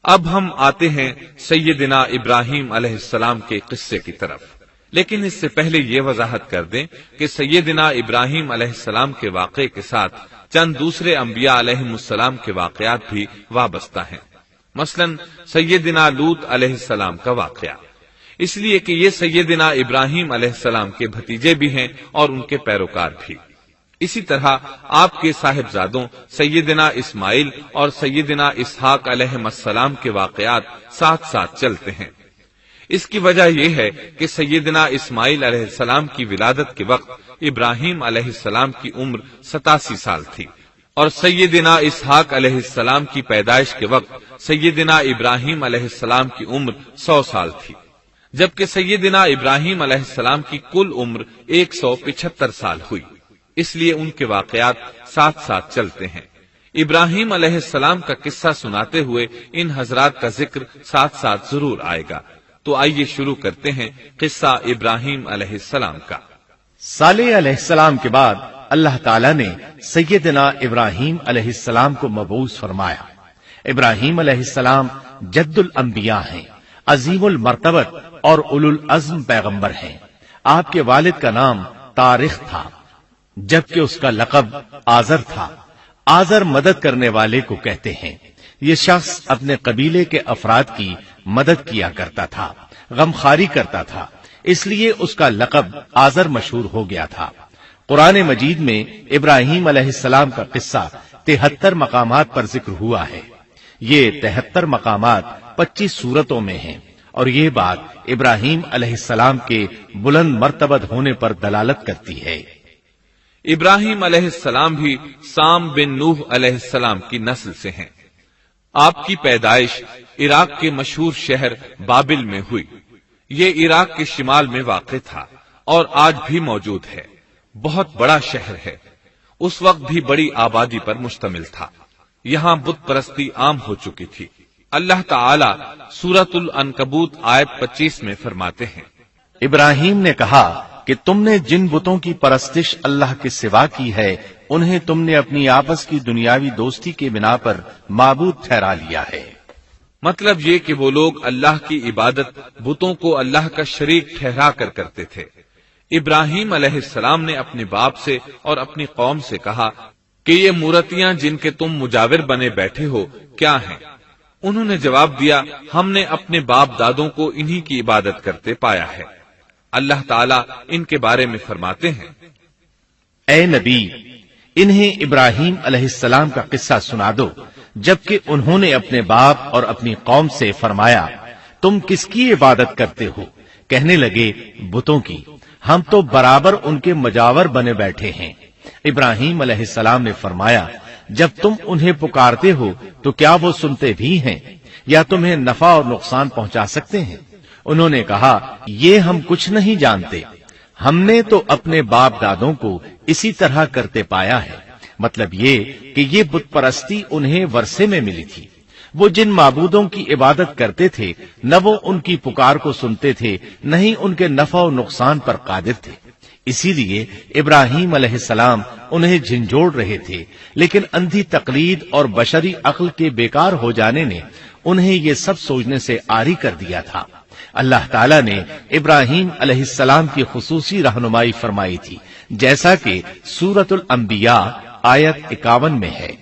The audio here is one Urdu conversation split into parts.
اب ہم آتے ہیں سیدنا ابراہیم علیہ السلام کے قصے کی طرف، لیکن اس سے پہلے یہ وضاحت کر دیں کہ سیدنا ابراہیم علیہ السلام کے واقعے کے ساتھ چند دوسرے انبیاء علیہ السلام کے واقعات بھی وابستہ ہیں، مثلا سیدنا لوط علیہ السلام کا واقعہ، اس لیے کہ یہ سیدنا ابراہیم علیہ السلام کے بھتیجے بھی ہیں اور ان کے پیروکار بھی۔ اسی طرح آپ کے صاحبزادوں سیدنا اسماعیل اور سیدنا اسحاق علیہ السلام کے واقعات ساتھ ساتھ چلتے ہیں۔ اس کی وجہ یہ ہے کہ سیدنا اسماعیل علیہ السلام کی ولادت کے وقت ابراہیم علیہ السلام کی عمر 87 سال تھی، اور سیدنا اسحاق علیہ السلام کی پیدائش کے وقت سیدنا ابراہیم علیہ السلام کی عمر 100 سال تھی، جبکہ سیدنا ابراہیم علیہ السلام کی کل عمر 175 سال ہوئی، اس لیے ان کے واقعات ساتھ ساتھ چلتے ہیں۔ ابراہیم علیہ السلام کا قصہ سناتے ہوئے ان حضرات کا ذکر ساتھ ساتھ ضرور آئے گا، تو آئیے شروع کرتے ہیں قصہ ابراہیم علیہ السلام کا۔ صالح علیہ السلام کے بعد اللہ تعالیٰ نے سیدنا ابراہیم علیہ السلام کو مبعوث فرمایا۔ ابراہیم علیہ السلام جد الانبیاء ہیں، عظیم المرتبت اور اولو العزم پیغمبر ہیں۔ آپ کے والد کا نام طارق تھا، جبکہ اس کا لقب آزر تھا۔ آزر مدد کرنے والے کو کہتے ہیں۔ یہ شخص اپنے قبیلے کے افراد کی مدد کیا کرتا تھا، غمخواری کرتا تھا، اس لیے اس کا لقب آزر مشہور ہو گیا تھا۔ قرآن مجید میں ابراہیم علیہ السلام کا قصہ 73 مقامات پر ذکر ہوا ہے۔ یہ 73 مقامات 25 سورتوں میں ہیں، اور یہ بات ابراہیم علیہ السلام کے بلند مرتبت ہونے پر دلالت کرتی ہے۔ ابراہیم علیہ السلام بھی سام بن نوح علیہ السلام کی نسل سے ہیں۔ آپ کی پیدائش عراق کے مشہور شہر بابل میں ہوئی۔ یہ عراق کے شمال میں واقع تھا اور آج بھی موجود ہے۔ بہت بڑا شہر ہے، اس وقت بھی بڑی آبادی پر مشتمل تھا۔ یہاں بت پرستی عام ہو چکی تھی۔ اللہ تعالی سورۃ العنکبوت آیت 25 میں فرماتے ہیں، ابراہیم نے کہا کہ تم نے جن بتوں کی پرستش اللہ کے سوا کی ہے، انہیں تم نے اپنی آپس کی دنیاوی دوستی کے بنا پر معبود ٹھہرا لیا ہے۔ مطلب یہ کہ وہ لوگ اللہ کی عبادت بتوں کو اللہ کا شریک ٹھہرا کر کرتے تھے۔ ابراہیم علیہ السلام نے اپنے باپ سے اور اپنی قوم سے کہا کہ یہ مورتیاں جن کے تم مجاور بنے بیٹھے ہو کیا ہیں؟ انہوں نے جواب دیا، ہم نے اپنے باپ دادوں کو انہی کی عبادت کرتے پایا ہے۔ اللہ تعالیٰ ان کے بارے میں فرماتے ہیں، اے نبی، انہیں ابراہیم علیہ السلام کا قصہ سنا دو، جبکہ انہوں نے اپنے باپ اور اپنی قوم سے فرمایا، تم کس کی عبادت کرتے ہو؟ کہنے لگے، بتوں کی، ہم تو برابر ان کے مجاور بنے بیٹھے ہیں۔ ابراہیم علیہ السلام نے فرمایا، جب تم انہیں پکارتے ہو تو کیا وہ سنتے بھی ہیں یا تمہیں نفع اور نقصان پہنچا سکتے ہیں؟ انہوں نے کہا، یہ ہم کچھ نہیں جانتے، ہم نے تو اپنے باپ دادوں کو اسی طرح کرتے پایا ہے۔ مطلب یہ کہ یہ بت پرستی انہیں ورثے میں ملی تھی۔ وہ جن معبودوں کی عبادت کرتے تھے، نہ وہ ان کی پکار کو سنتے تھے، نہ ہی ان کے نفع و نقصان پر قادر تھے۔ اسی لیے ابراہیم علیہ السلام انہیں جھنجھوڑ رہے تھے، لیکن اندھی تقلید اور بشری عقل کے بیکار ہو جانے نے انہیں یہ سب سوچنے سے عاری کر دیا تھا۔ اللہ تعالیٰ نے ابراہیم علیہ السلام کی خصوصی رہنمائی فرمائی تھی، جیسا کہ سورۃ الانبیاء آیت 51 میں ہے،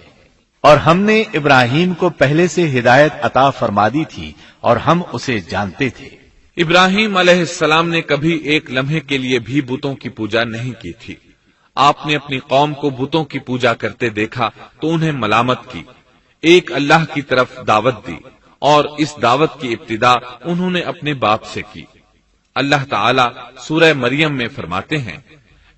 اور ہم نے ابراہیم کو پہلے سے ہدایت عطا فرما دی تھی اور ہم اسے جانتے تھے۔ ابراہیم علیہ السلام نے کبھی ایک لمحے کے لیے بھی بتوں کی پوجا نہیں کی تھی۔ آپ نے اپنی قوم کو بتوں کی پوجا کرتے دیکھا تو انہیں ملامت کی، ایک اللہ کی طرف دعوت دی، اور اس دعوت کی ابتدا انہوں نے اپنے باپ سے کی۔ اللہ تعالی سورہ مریم میں فرماتے ہیں،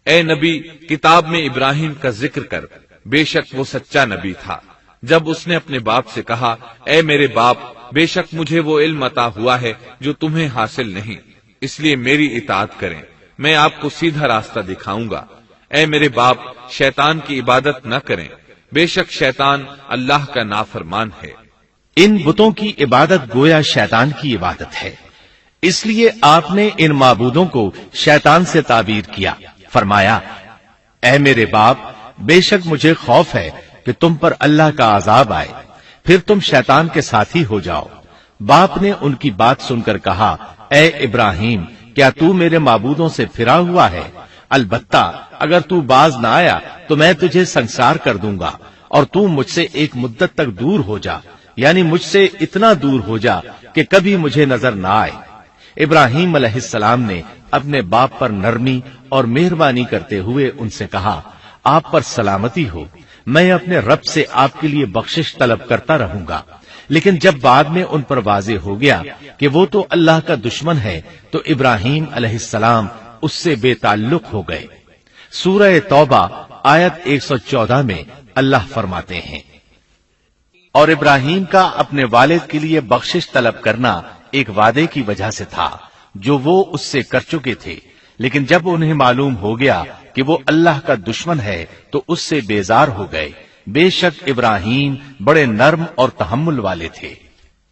اے نبی، کتاب میں ابراہیم کا ذکر کر، بے شک وہ سچا نبی تھا۔ جب اس نے اپنے باپ سے کہا، اے میرے باپ، بے شک مجھے وہ علم عطا ہوا ہے جو تمہیں حاصل نہیں، اس لیے میری اطاعت کریں، میں آپ کو سیدھا راستہ دکھاؤں گا۔ اے میرے باپ، شیطان کی عبادت نہ کریں، بے شک شیطان اللہ کا نافرمان ہے۔ ان بتوں کی عبادت گویا شیطان کی عبادت ہے، اس لیے آپ نے ان معبودوں کو شیطان سے تعبیر کیا۔ فرمایا، اے میرے باپ، بے شک مجھے خوف ہے کہ تم پر اللہ کا عذاب آئے۔ پھر تم شیطان کے ساتھی ہو جاؤ۔ باپ نے ان کی بات سن کر کہا، اے ابراہیم، کیا تو میرے معبودوں سے پھرا ہوا ہے؟ البتہ اگر تو باز نہ آیا تو میں تجھے سنسار کر دوں گا، اور تو مجھ سے ایک مدت تک دور ہو جا، یعنی مجھ سے اتنا دور ہو جا کہ کبھی مجھے نظر نہ آئے۔ ابراہیم علیہ السلام نے اپنے باپ پر نرمی اور مہربانی کرتے ہوئے ان سے کہا، آپ پر سلامتی ہو، میں اپنے رب سے آپ کے لیے بخشش طلب کرتا رہوں گا۔ لیکن جب بعد میں ان پر واضح ہو گیا کہ وہ تو اللہ کا دشمن ہے تو ابراہیم علیہ السلام اس سے بے تعلق ہو گئے۔ سورہ توبہ آیت 114 میں اللہ فرماتے ہیں، اور ابراہیم کا اپنے والد کے لیے بخشش طلب کرنا ایک وعدے کی وجہ سے تھا جو وہ اس سے کر چکے تھے، لیکن جب انہیں معلوم ہو گیا کہ وہ اللہ کا دشمن ہے تو اس سے بیزار ہو گئے۔ بے شک ابراہیم بڑے نرم اور تحمل والے تھے۔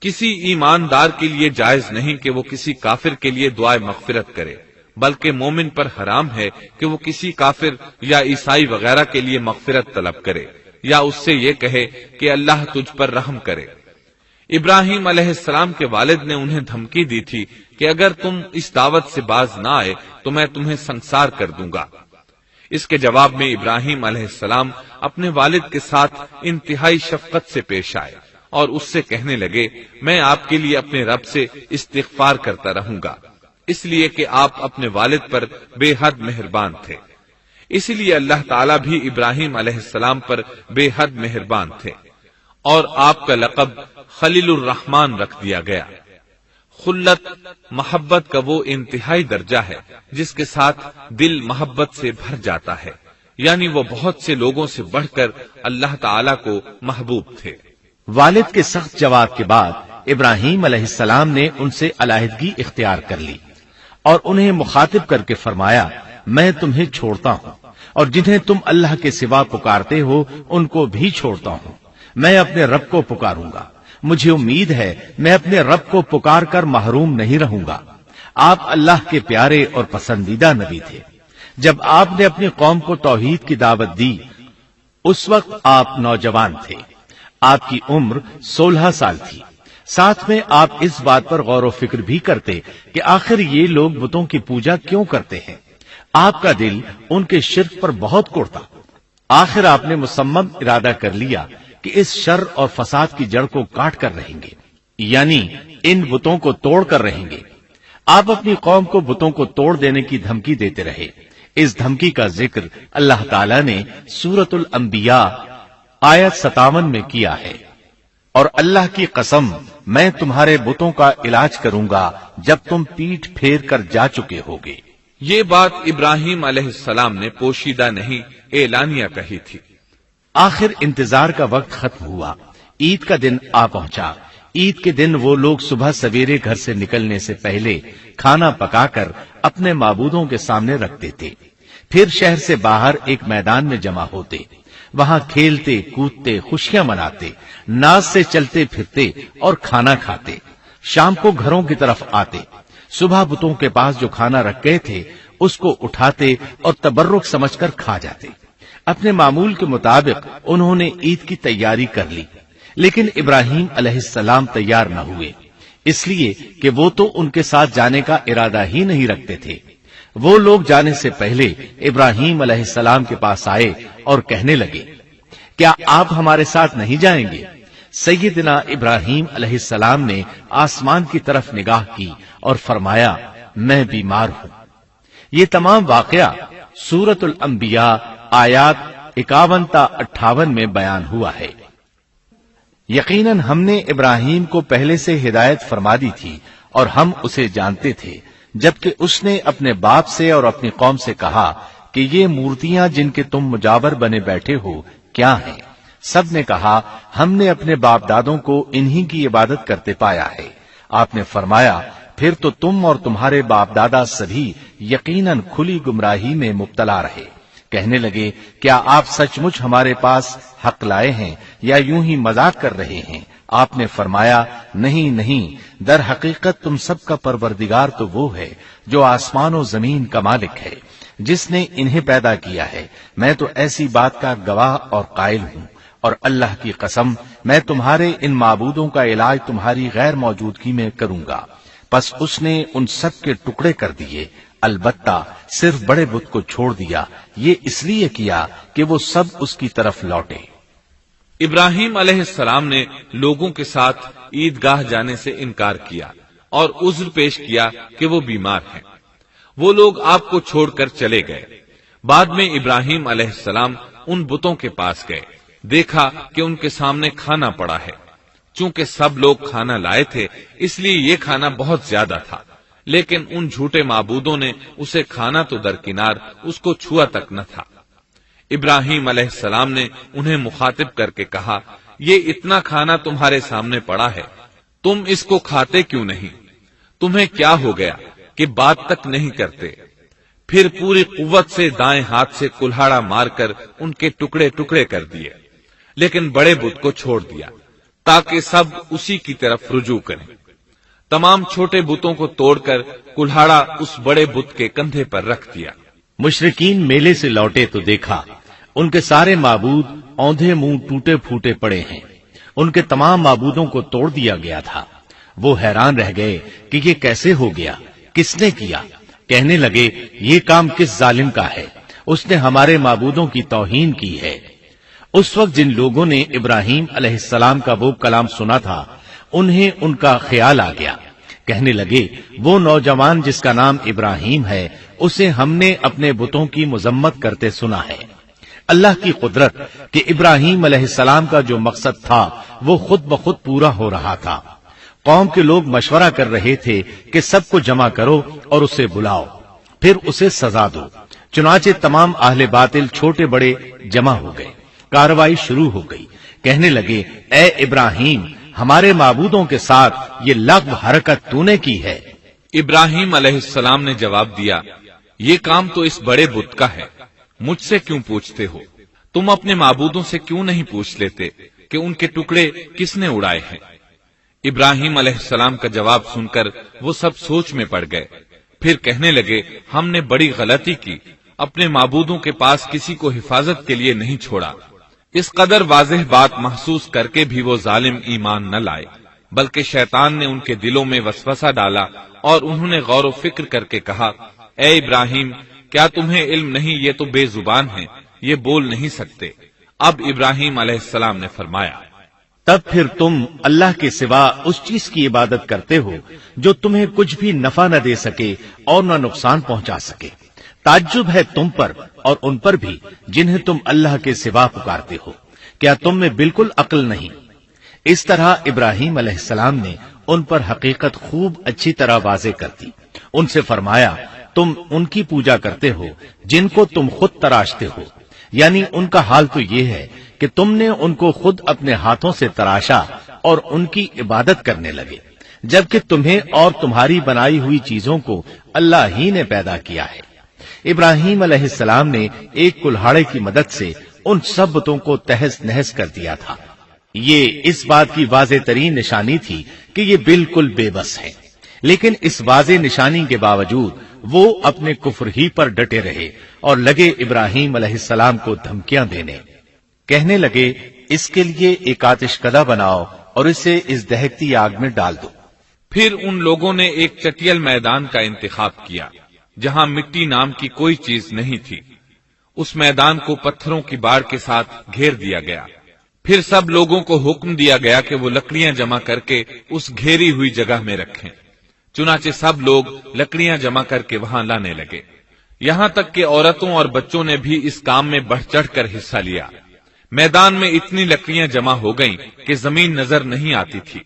کسی ایماندار کے لیے جائز نہیں کہ وہ کسی کافر کے لیے دعائے مغفرت کرے، بلکہ مومن پر حرام ہے کہ وہ کسی کافر یا عیسائی وغیرہ کے لیے مغفرت طلب کرے یا اس سے یہ کہے کہ اللہ تجھ پر رحم کرے۔ ابراہیم علیہ السلام کے والد نے انہیں دھمکی دی تھی کہ اگر تم اس دعوت سے باز نہ آئے تو میں تمہیں سنسار کر دوں گا۔ اس کے جواب میں ابراہیم علیہ السلام اپنے والد کے ساتھ انتہائی شفقت سے پیش آئے اور اس سے کہنے لگے، میں آپ کے لیے اپنے رب سے استغفار کرتا رہوں گا، اس لیے کہ آپ اپنے والد پر بے حد مہربان تھے۔ اسی لیے اللہ تعالیٰ بھی ابراہیم علیہ السلام پر بے حد مہربان تھے، اور آپ کا لقب خلیل الرحمان رکھ دیا گیا۔ خلت محبت کا وہ انتہائی درجہ ہے جس کے ساتھ دل محبت سے بھر جاتا ہے، یعنی وہ بہت سے لوگوں سے بڑھ کر اللہ تعالیٰ کو محبوب تھے۔ والد کے سخت جواب کے بعد ابراہیم علیہ السلام نے ان سے علیحدگی اختیار کر لی اور انہیں مخاطب کر کے فرمایا، میں تمہیں چھوڑتا ہوں اور جنہیں تم اللہ کے سوا پکارتے ہو ان کو بھی چھوڑتا ہوں، میں اپنے رب کو پکاروں گا، مجھے امید ہے میں اپنے رب کو پکار کر محروم نہیں رہوں گا۔ آپ اللہ کے پیارے اور پسندیدہ نبی تھے۔ جب آپ نے اپنی قوم کو توحید کی دعوت دی اس وقت آپ نوجوان تھے، آپ کی عمر 16 سال تھی۔ ساتھ میں آپ اس بات پر غور و فکر بھی کرتے کہ آخر یہ لوگ بتوں کی پوجا کیوں کرتے ہیں۔ آپ کا دل ان کے شرک پر بہت کوڑتا۔ آخر آپ نے مصمم ارادہ کر لیا کہ اس شر اور فساد کی جڑ کو کاٹ کر رہیں گے، یعنی ان بتوں کو توڑ کر رہیں گے۔ آپ اپنی قوم کو بتوں کو توڑ دینے کی دھمکی دیتے رہے۔ اس دھمکی کا ذکر اللہ تعالیٰ نے سورۃ الانبیاء آیت 57 میں کیا ہے، اور اللہ کی قسم میں تمہارے بتوں کا علاج کروں گا جب تم پیٹھ پھیر کر جا چکے ہوگے۔ یہ بات ابراہیم علیہ السلام نے پوشیدہ نہیں اعلانیہ کہی تھی۔ آخر انتظار کا وقت ختم ہوا، عید کا دن آ پہنچا۔ عید کے دن وہ لوگ صبح سویرے گھر سے نکلنے سے پہلے کھانا پکا کر اپنے معبودوں کے سامنے رکھتے تھے، پھر شہر سے باہر ایک میدان میں جمع ہوتے، وہاں کھیلتے کودتے خوشیاں مناتے، ناز سے چلتے پھرتے اور کھانا کھاتے۔ شام کو گھروں کی طرف آتے، صبح بتوں کے پاس جو کھانا رکھ گئے تھے اس کو اٹھاتے اور تبرک سمجھ کر کھا جاتے۔ اپنے معمول کے مطابق انہوں نے عید کی تیاری کر لی، لیکن ابراہیم علیہ السلام تیار نہ ہوئے، اس لیے کہ وہ تو ان کے ساتھ جانے کا ارادہ ہی نہیں رکھتے تھے۔ وہ لوگ جانے سے پہلے ابراہیم علیہ السلام کے پاس آئے اور کہنے لگے، کیا آپ ہمارے ساتھ نہیں جائیں گے؟ سیدنا ابراہیم علیہ السلام نے آسمان کی طرف نگاہ کی اور فرمایا، میں بیمار ہوں۔ یہ تمام واقعہ سورۃ الانبیاء آیات 51 تا 58 میں بیان ہوا ہے۔ یقیناً ہم نے ابراہیم کو پہلے سے ہدایت فرما دی تھی اور ہم اسے جانتے تھے، جبکہ اس نے اپنے باپ سے اور اپنی قوم سے کہا کہ یہ مورتیاں جن کے تم مجاور بنے بیٹھے ہو کیا ہیں؟ سب نے کہا، ہم نے اپنے باپ دادوں کو انہی کی عبادت کرتے پایا ہے۔ آپ نے فرمایا، پھر تو تم اور تمہارے باپ دادا سبھی یقیناً کھلی گمراہی میں مبتلا رہے۔ کہنے لگے، کیا آپ سچ مچ ہمارے پاس حق لائے ہیں یا یوں ہی مذاق کر رہے ہیں؟ آپ نے فرمایا، نہیں نہیں، در حقیقت تم سب کا پروردگار تو وہ ہے جو آسمان و زمین کا مالک ہے، جس نے انہیں پیدا کیا ہے۔ میں تو ایسی بات کا گواہ اور قائل ہوں، اور اللہ کی قسم میں تمہارے ان معبودوں کا علاج تمہاری غیر موجودگی میں کروں گا۔ پس اس نے ان سب کے ٹکڑے کر دیے، البتہ صرف بڑے بت کو چھوڑ دیا، یہ اس لیے کیا کہ وہ سب اس کی طرف لوٹے۔ ابراہیم علیہ السلام نے لوگوں کے ساتھ عیدگاہ جانے سے انکار کیا اور عذر پیش کیا کہ وہ بیمار ہیں۔ وہ لوگ آپ کو چھوڑ کر چلے گئے۔ بعد میں ابراہیم علیہ السلام ان بتوں کے پاس گئے، دیکھا کہ ان کے سامنے کھانا پڑا ہے۔ چونکہ سب لوگ کھانا لائے تھے اس لیے یہ کھانا بہت زیادہ تھا، لیکن ان جھوٹے معبودوں نے اسے کھانا تو درکنار اس کو چھوا تک نہ تھا۔ ابراہیم علیہ السلام نے انہیں مخاطب کر کے کہا، یہ اتنا کھانا تمہارے سامنے پڑا ہے، تم اس کو کھاتے کیوں نہیں؟ تمہیں کیا ہو گیا کہ بات تک نہیں کرتے؟ پھر پوری قوت سے دائیں ہاتھ سے کلہاڑا مار کر ان کے ٹکڑے ٹکڑے کر دیے، لیکن بڑے بت کو چھوڑ دیا تاکہ سب اسی کی طرف رجوع کریں۔ تمام چھوٹے بتوں کو توڑ کر کلہاڑا اس بڑے بت کے کندھے پر رکھ دیا۔ مشرکین میلے سے لوٹے تو دیکھا ان کے سارے معبود اوندھے منہ ٹوٹے پھوٹے پڑے ہیں، ان کے تمام معبودوں کو توڑ دیا گیا تھا۔ وہ حیران رہ گئے کہ یہ کیسے ہو گیا، کس نے کیا؟ کہنے لگے، یہ کام کس ظالم کا ہے، اس نے ہمارے معبودوں کی توہین کی ہے۔ اس وقت جن لوگوں نے ابراہیم علیہ السلام کا وہ کلام سنا تھا انہیں ان کا خیال آ گیا، کہنے لگے، وہ نوجوان جس کا نام ابراہیم ہے اسے ہم نے اپنے بتوں کی مذمت کرتے سنا ہے۔ اللہ کی قدرت کہ ابراہیم علیہ السلام کا جو مقصد تھا وہ خود بخود پورا ہو رہا تھا۔ قوم کے لوگ مشورہ کر رہے تھے کہ سب کو جمع کرو اور اسے بلاؤ، پھر اسے سزا دو۔ چنانچہ تمام اہل باطل چھوٹے بڑے جمع ہو گئے، کارروائی شروع ہو گئی۔ کہنے لگے، اے ابراہیم، ہمارے معبودوں کے ساتھ یہ لغو حرکت تو نے کی ہے۔ ابراہیم علیہ السلام نے جواب دیا، یہ کام تو اس بڑے بت کا ہے، مجھ سے کیوں پوچھتے ہو؟ تم اپنے معبودوں سے کیوں نہیں پوچھ لیتے کہ ان کے ٹکڑے کس نے اڑائے ہیں؟ ابراہیم علیہ السلام کا جواب سن کر وہ سب سوچ میں پڑ گئے، پھر کہنے لگے، ہم نے بڑی غلطی کی، اپنے معبودوں کے پاس کسی کو حفاظت کے لیے نہیں چھوڑا۔ اس قدر واضح بات محسوس کر کے بھی وہ ظالم ایمان نہ لائے، بلکہ شیطان نے ان کے دلوں میں وسوسہ ڈالا اور انہوں نے غور و فکر کر کے کہا، اے ابراہیم، کیا تمہیں علم نہیں، یہ تو بے زبان ہیں، یہ بول نہیں سکتے۔ اب ابراہیم علیہ السلام نے فرمایا، تب پھر تم اللہ کے سوا اس چیز کی عبادت کرتے ہو جو تمہیں کچھ بھی نفع نہ دے سکے اور نہ نقصان پہنچا سکے۔ تعجب ہے تم پر اور ان پر بھی جنہیں تم اللہ کے سوا پکارتے ہو، کیا تم میں بالکل عقل نہیں؟ اس طرح ابراہیم علیہ السلام نے ان پر حقیقت خوب اچھی طرح واضح کر دی۔ ان سے فرمایا، تم ان کی پوجا کرتے ہو جن کو تم خود تراشتے ہو، یعنی ان کا حال تو یہ ہے کہ تم نے ان کو خود اپنے ہاتھوں سے تراشا اور ان کی عبادت کرنے لگے، جبکہ تمہیں اور تمہاری بنائی ہوئی چیزوں کو اللہ ہی نے پیدا کیا ہے۔ ابراہیم علیہ السلام نے ایک کلہاڑے کی مدد سے ان سب بتوں کو تہس نہس کر دیا تھا۔ یہ اس بات کی واضح ترین نشانی تھی کہ یہ بالکل بے بس ہیں، لیکن اس واضح نشانی کے باوجود وہ اپنے کفر ہی پر ڈٹے رہے اور لگے ابراہیم علیہ السلام کو دھمکیاں دینے۔ کہنے لگے، اس کے لیے ایک آتش کدہ بناؤ اور اسے اس دہکتی آگ میں ڈال دو۔ پھر ان لوگوں نے ایک چٹیل میدان کا انتخاب کیا جہاں مٹی نام کی کوئی چیز نہیں تھی۔ اس میدان کو پتھروں کی باڑ کے ساتھ گھیر دیا گیا۔ پھر سب لوگوں کو حکم دیا گیا کہ وہ لکڑیاں جمع کر کے اس گھیری ہوئی جگہ میں رکھیں۔ چنانچہ سب لوگ لکڑیاں جمع کر کے وہاں لانے لگے، یہاں تک کہ عورتوں اور بچوں نے بھی اس کام میں بڑھ چڑھ کر حصہ لیا۔ میدان میں اتنی لکڑیاں جمع ہو گئیں کہ زمین نظر نہیں آتی تھی۔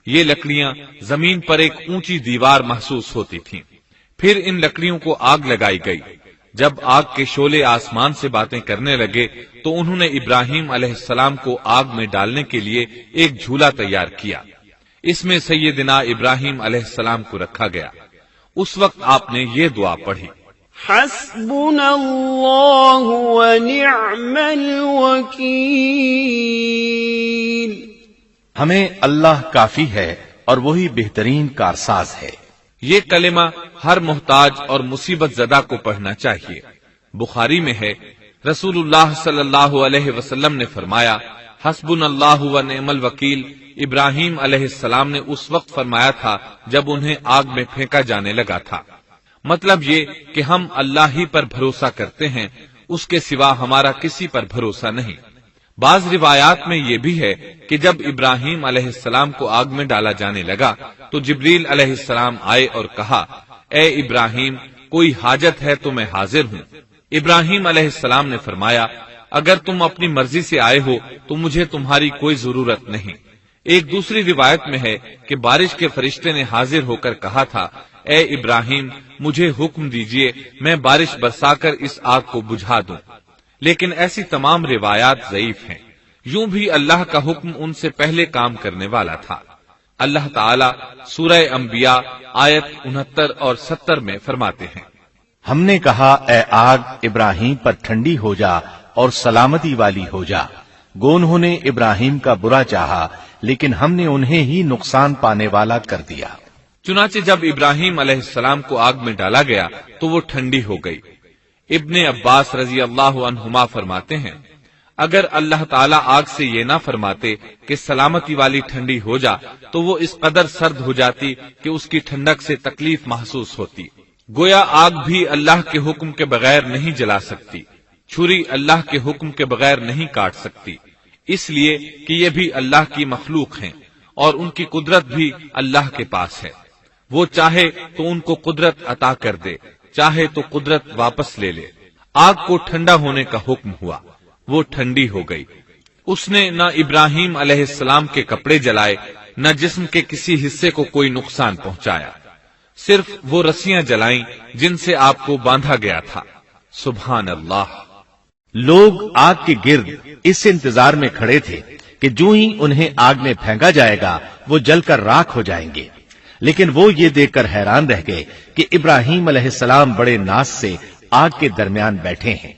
یہ لکڑیاں زمین پر ایک اونچی دیوار محسوس ہوتی تھیں۔ پھر ان لکڑیوں کو آگ لگائی گئی۔ جب آگ کے شعلے آسمان سے باتیں کرنے لگے تو انہوں نے ابراہیم علیہ السلام کو آگ میں ڈالنے کے لیے ایک جھولا تیار کیا۔ اس میں سیدنا ابراہیم علیہ السلام کو رکھا گیا۔ اس وقت آپ نے یہ دعا پڑھی، حسبنا اللہ ونعم الوکیل۔ ہمیں اللہ کافی ہے اور وہی بہترین کارساز ہے۔ یہ کلمہ ہر محتاج اور مصیبت زدہ کو پڑھنا چاہیے۔ بخاری میں ہے، رسول اللہ صلی اللہ علیہ وسلم نے فرمایا، حسبنا اللہ و نعم الوکیل ابراہیم علیہ السلام نے اس وقت فرمایا تھا جب انہیں آگ میں پھینکا جانے لگا تھا۔ مطلب یہ کہ ہم اللہ ہی پر بھروسہ کرتے ہیں، اس کے سوا ہمارا کسی پر بھروسہ نہیں۔ بعض روایات میں یہ بھی ہے کہ جب ابراہیم علیہ السلام کو آگ میں ڈالا جانے لگا تو جبریل علیہ السلام آئے اور کہا، اے ابراہیم کوئی حاجت ہے تو میں حاضر ہوں۔ ابراہیم علیہ السلام نے فرمایا، اگر تم اپنی مرضی سے آئے ہو تو مجھے تمہاری کوئی ضرورت نہیں۔ ایک دوسری روایت میں ہے کہ بارش کے فرشتے نے حاضر ہو کر کہا تھا، اے ابراہیم مجھے حکم دیجئے میں بارش برسا کر اس آگ کو بجھا دوں، لیکن ایسی تمام روایات ضعیف ہیں۔ یوں بھی اللہ کا حکم ان سے پہلے کام کرنے والا تھا۔ اللہ تعالی سورہ انبیاء آیت 69 اور 70 میں فرماتے ہیں، ہم نے کہا اے آگ ابراہیم پر ٹھنڈی ہو جا اور سلامتی والی ہو جا، گو انہوں نے ابراہیم کا برا چاہا لیکن ہم نے انہیں ہی نقصان پانے والا کر دیا۔ چنانچہ جب ابراہیم علیہ السلام کو آگ میں ڈالا گیا تو وہ ٹھنڈی ہو گئی۔ ابن عباس رضی اللہ عنہما فرماتے ہیں، اگر اللہ تعالیٰ آگ سے یہ نہ فرماتے کہ سلامتی والی ٹھنڈی ہو جا تو وہ اس قدر سرد ہو جاتی کہ اس کی ٹھنڈک سے تکلیف محسوس ہوتی۔ گویا آگ بھی اللہ کے حکم کے بغیر نہیں جلا سکتی، چھری اللہ کے حکم کے بغیر نہیں کاٹ سکتی، اس لیے کہ یہ بھی اللہ کی مخلوق ہیں اور ان کی قدرت بھی اللہ کے پاس ہے۔ وہ چاہے تو ان کو قدرت عطا کر دے، چاہے تو قدرت واپس لے لے۔ آگ کو ٹھنڈا ہونے کا حکم ہوا، وہ ٹھنڈی ہو گئی۔ اس نے نہ ابراہیم علیہ السلام کے کپڑے جلائے، نہ جسم کے کسی حصے کو کوئی نقصان پہنچایا، صرف وہ رسیاں جلائیں جن سے آپ کو باندھا گیا تھا۔ سبحان اللہ۔ لوگ آگ کے گرد اس انتظار میں کھڑے تھے کہ جو ہی انہیں آگ میں پھینکا جائے گا وہ جل کر راکھ ہو جائیں گے، لیکن وہ یہ دیکھ کر حیران رہ گئے کہ ابراہیم علیہ السلام بڑے ناز سے آگ کے درمیان بیٹھے ہیں۔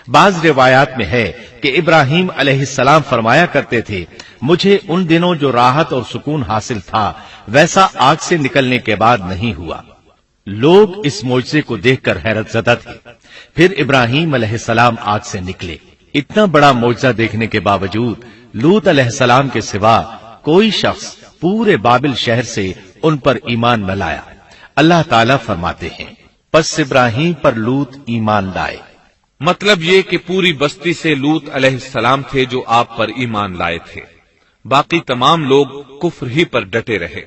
بعض روایات میں ہے کہ ابراہیم علیہ السلام فرمایا کرتے تھے، مجھے ان دنوں جو راحت اور سکون حاصل تھا ویسا آگ سے نکلنے کے بعد نہیں ہوا۔ لوگ اس معجزے کو دیکھ کر حیرت زدہ تھے۔ پھر ابراہیم علیہ السلام آگ سے نکلے۔ اتنا بڑا معجزہ دیکھنے کے باوجود لوط علیہ السلام کے سوا کوئی شخص پورے بابل شہر سے ان پر ایمان نہ لایا۔ اللہ تعالیٰ فرماتے ہیں، پس ابراہیم پر لوط ایمان لائے۔ مطلب یہ کہ پوری بستی سے لوط علیہ السلام تھے جو آپ پر ایمان لائے تھے، باقی تمام لوگ کفر ہی پر ڈٹے رہے۔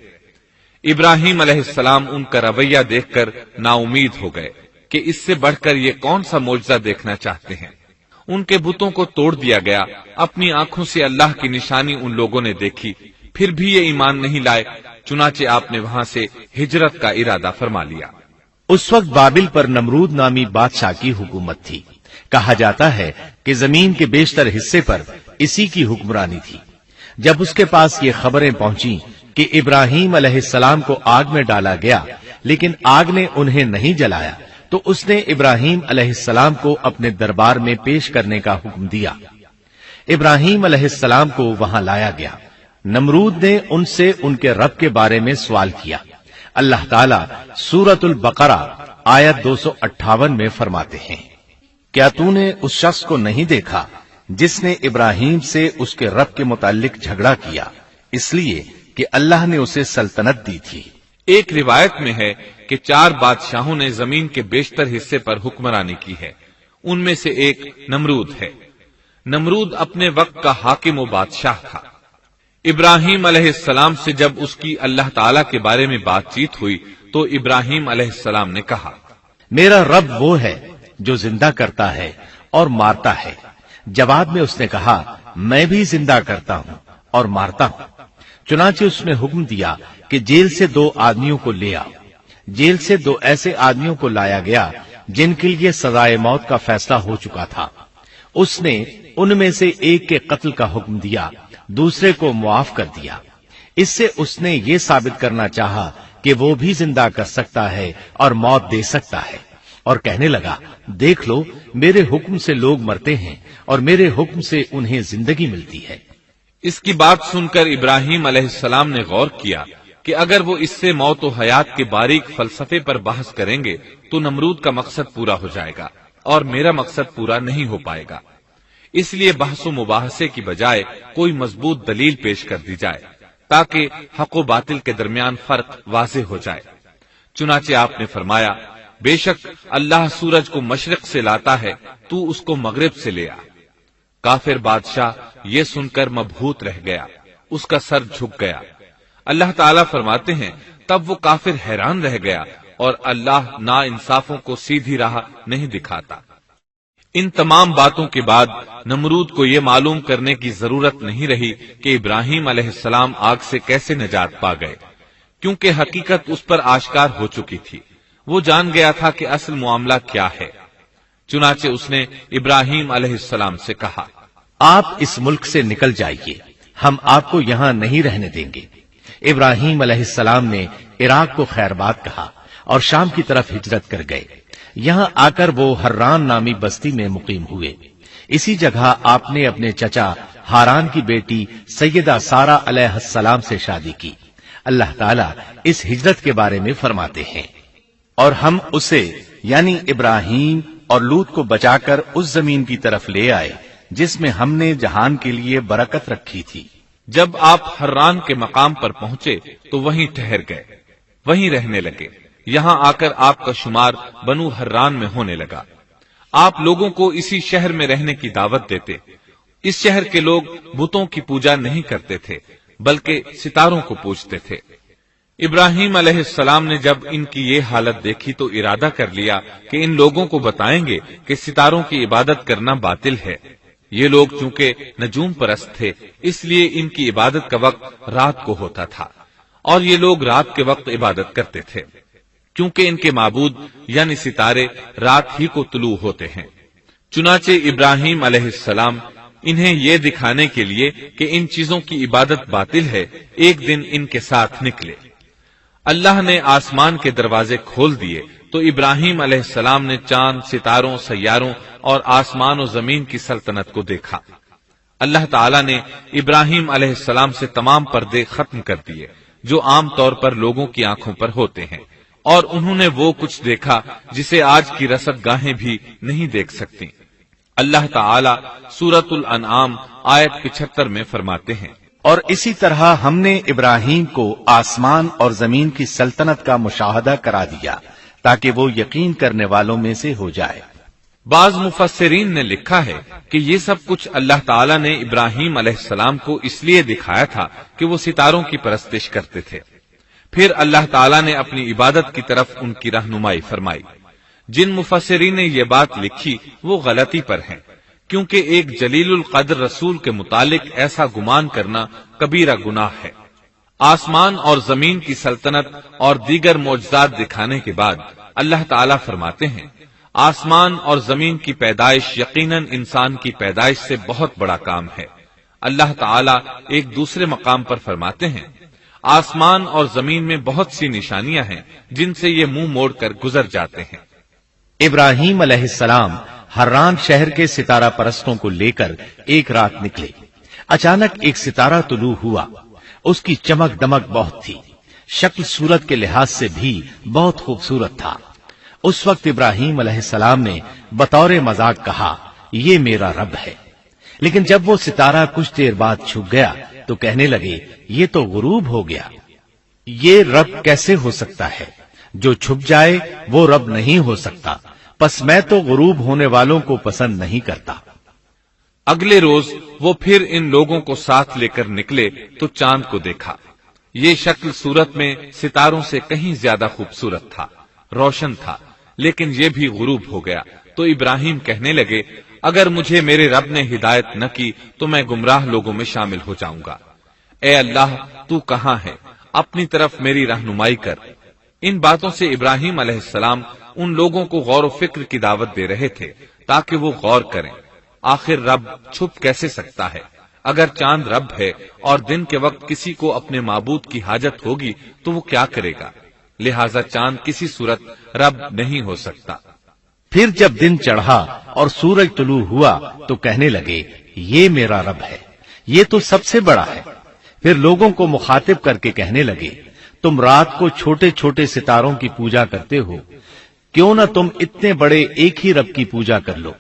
ابراہیم علیہ السلام ان کا رویہ دیکھ کر نا امید ہو گئے کہ اس سے بڑھ کر یہ کون سا معجزہ دیکھنا چاہتے ہیں۔ ان کے بتوں کو توڑ دیا گیا، اپنی آنکھوں سے اللہ کی نشانی ان لوگوں نے دیکھی، پھر بھی یہ ایمان نہیں لائے، چنانچہ آپ نے وہاں سے ہجرت کا ارادہ فرما لیا۔ اس وقت بابل پر نمرود نامی بادشاہ کی حکومت تھی۔ کہا جاتا ہے کہ زمین کے بیشتر حصے پر اسی کی حکمرانی تھی۔ جب اس کے پاس یہ خبریں پہنچیں کہ ابراہیم علیہ السلام کو آگ میں ڈالا گیا لیکن آگ نے انہیں نہیں جلایا تو اس نے ابراہیم علیہ السلام کو اپنے دربار میں پیش کرنے کا حکم دیا۔ ابراہیم علیہ السلام کو وہاں لایا گیا۔ نمرود نے ان سے ان کے رب کے بارے میں سوال کیا۔ اللہ تعالیٰ سورۃ البقرہ آیت 258 میں فرماتے ہیں، کیا تو نے اس شخص کو نہیں دیکھا جس نے ابراہیم سے اس کے رب کے متعلق جھگڑا کیا، اس لیے کہ اللہ نے اسے سلطنت دی تھی۔ ایک روایت میں ہے کہ 4 بادشاہوں نے زمین کے بیشتر حصے پر حکمرانی کی ہے، ان میں سے ایک نمرود ہے۔ نمرود اپنے وقت کا حاکم و بادشاہ تھا۔ ابراہیم علیہ السلام سے جب اس کی اللہ تعالیٰ کے بارے میں بات چیت ہوئی تو ابراہیم علیہ السلام نے کہا، میرا رب وہ ہے جو زندہ کرتا ہے اور مارتا ہے۔ جواب میں اس نے کہا، میں بھی زندہ کرتا ہوں اور مارتا ہوں۔ چنانچہ اس نے حکم دیا کہ جیل سے 2 آدمیوں کو لے آؤ۔ جیل سے 2 ایسے آدمیوں کو لایا گیا جن کے لیے سزائے موت کا فیصلہ ہو چکا تھا۔ اس نے ان میں سے ایک کے قتل کا حکم دیا، دوسرے کو معاف کر دیا۔ اس سے اس نے یہ ثابت کرنا چاہا کہ وہ بھی زندہ کر سکتا ہے اور موت دے سکتا ہے، اور کہنے لگا، دیکھ لو میرے حکم سے لوگ مرتے ہیں اور میرے حکم سے انہیں زندگی ملتی ہے۔ اس کی بات سن کر ابراہیم علیہ السلام نے غور کیا کہ اگر وہ اس سے موت و حیات کے باریک فلسفے پر بحث کریں گے تو نمرود کا مقصد پورا ہو جائے گا اور میرا مقصد پورا نہیں ہو پائے گا۔ اس لیے بحث و مباحثے کی بجائے کوئی مضبوط دلیل پیش کر دی جائے تاکہ حق و باطل کے درمیان فرق واضح ہو جائے۔ چنانچہ آپ نے فرمایا، بے شک اللہ سورج کو مشرق سے لاتا ہے، تو اس کو مغرب سے لے آ۔ کافر بادشاہ یہ سن کر مبہوت رہ گیا، اس کا سر جھک گیا۔ اللہ تعالیٰ فرماتے ہیں تب وہ کافر حیران رہ گیا اور اللہ نا انصافوں کو سیدھی راہ نہیں دکھاتا۔ ان تمام باتوں کے بعد نمرود کو یہ معلوم کرنے کی ضرورت نہیں رہی کہ ابراہیم علیہ السلام آگ سے کیسے نجات پا گئے، کیونکہ حقیقت اس پر آشکار ہو چکی تھی۔ وہ جان گیا تھا کہ اصل معاملہ کیا ہے۔ چنانچہ اس نے ابراہیم علیہ السلام سے کہا، آپ اس ملک سے نکل جائیے، ہم آپ کو یہاں نہیں رہنے دیں گے۔ ابراہیم علیہ السلام نے عراق کو خیر بات کہا اور شام کی طرف ہجرت کر گئے۔ یہاں آ کر وہ حران نامی بستی میں مقیم ہوئے۔ اسی جگہ آپ نے اپنے چچا ہاران کی بیٹی سیدہ سارہ علیہ السلام سے شادی کی۔ اللہ تعالیٰ اس ہجرت کے بارے میں فرماتے ہیں، اور ہم اسے یعنی ابراہیم اور لوط کو بچا کر اس زمین کی طرف لے آئے جس میں ہم نے جہان کے لیے برکت رکھی تھی۔ جب آپ حران کے مقام پر پہنچے تو وہیں ٹھہر گئے، وہیں رہنے لگے۔ یہاں آ کر آپ کا شمار بنو حران میں ہونے لگا۔ آپ لوگوں کو اسی شہر میں رہنے کی دعوت دیتے۔ اس شہر کے لوگ بتوں کی پوجا نہیں کرتے تھے بلکہ ستاروں کو پوجتے تھے۔ ابراہیم علیہ السلام نے جب ان کی یہ حالت دیکھی تو ارادہ کر لیا کہ ان لوگوں کو بتائیں گے کہ ستاروں کی عبادت کرنا باطل ہے۔ یہ لوگ چونکہ نجوم پرست تھے اس لیے ان کی عبادت کا وقت رات کو ہوتا تھا، اور یہ لوگ رات کے وقت عبادت کرتے تھے کیونکہ ان کے معبود یعنی ستارے رات ہی کو طلوع ہوتے ہیں۔ چنانچہ ابراہیم علیہ السلام انہیں یہ دکھانے کے لیے کہ ان چیزوں کی عبادت باطل ہے ایک دن ان کے ساتھ نکلے۔ اللہ نے آسمان کے دروازے کھول دیے تو ابراہیم علیہ السلام نے چاند، ستاروں، سیاروں اور آسمان و زمین کی سلطنت کو دیکھا۔ اللہ تعالیٰ نے ابراہیم علیہ السلام سے تمام پردے ختم کر دیے جو عام طور پر لوگوں کی آنکھوں پر ہوتے ہیں، اور انہوں نے وہ کچھ دیکھا جسے آج کی رصد گاہیں بھی نہیں دیکھ سکتی۔ اللہ تعالیٰ سورۃ الانعام آیت 75 میں فرماتے ہیں، اور اسی طرح ہم نے ابراہیم کو آسمان اور زمین کی سلطنت کا مشاہدہ کرا دیا تاکہ وہ یقین کرنے والوں میں سے ہو جائے۔ بعض مفسرین نے لکھا ہے کہ یہ سب کچھ اللہ تعالیٰ نے ابراہیم علیہ السلام کو اس لیے دکھایا تھا کہ وہ ستاروں کی پرستش کرتے تھے۔ پھر اللہ تعالیٰ نے اپنی عبادت کی طرف ان کی رہنمائی فرمائی۔ جن مفسرین نے یہ بات لکھی وہ غلطی پر ہیں، کیونکہ ایک جلیل القدر رسول کے متعلق ایسا گمان کرنا کبیرہ گناہ ہے۔ آسمان اور زمین کی سلطنت اور دیگر معجزات دکھانے کے بعد اللہ تعالیٰ فرماتے ہیں، آسمان اور زمین کی پیدائش یقیناً انسان کی پیدائش سے بہت بڑا کام ہے۔ اللہ تعالیٰ ایک دوسرے مقام پر فرماتے ہیں، آسمان اور زمین میں بہت سی نشانیاں ہیں جن سے یہ منہ موڑ کر گزر جاتے ہیں۔ ابراہیم علیہ السلام حران شہر کے ستارہ پرستوں کو لے کر ایک رات نکلے۔ اچانک ایک ستارہ طلوع ہوا، اس کی چمک دمک بہت تھی، شکل صورت کے لحاظ سے بھی بہت خوبصورت تھا۔ اس وقت ابراہیم علیہ السلام نے بطور مذاق کہا، یہ میرا رب ہے۔ لیکن جب وہ ستارہ کچھ دیر بعد چھپ گیا تو کہنے لگے، یہ تو غروب ہو گیا۔ یہ رب کیسے ہو سکتا ہے؟ جو چھپ جائے وہ رب نہیں ہو سکتا، پس میں تو غروب ہونے والوں کو پسند نہیں کرتا۔ اگلے روز وہ پھر ان لوگوں کو ساتھ لے کر نکلے تو چاند کو دیکھا۔ یہ شکل صورت میں ستاروں سے کہیں زیادہ خوبصورت تھا، روشن تھا، لیکن یہ بھی غروب ہو گیا تو ابراہیم کہنے لگے، اگر مجھے میرے رب نے ہدایت نہ کی تو میں گمراہ لوگوں میں شامل ہو جاؤں گا۔ اے اللہ، تو کہاں ہے؟ اپنی طرف میری رہنمائی کر۔ ان باتوں سے ابراہیم علیہ السلام ان لوگوں کو غور و فکر کی دعوت دے رہے تھے تاکہ وہ غور کریں، آخر رب چھپ کیسے سکتا ہے؟ اگر چاند رب ہے اور دن کے وقت کسی کو اپنے معبود کی حاجت ہوگی تو وہ کیا کرے گا؟ لہذا چاند کسی صورت رب نہیں ہو سکتا۔ پھر جب دن چڑھا اور سورج طلوع ہوا تو کہنے لگے، یہ میرا رب ہے، یہ تو سب سے بڑا ہے۔ پھر لوگوں کو مخاطب کر کے کہنے لگے، تم رات کو چھوٹے چھوٹے ستاروں کی پوجا کرتے ہو، کیوں نہ تم اتنے بڑے ایک ہی رب کی پوجا کر لو۔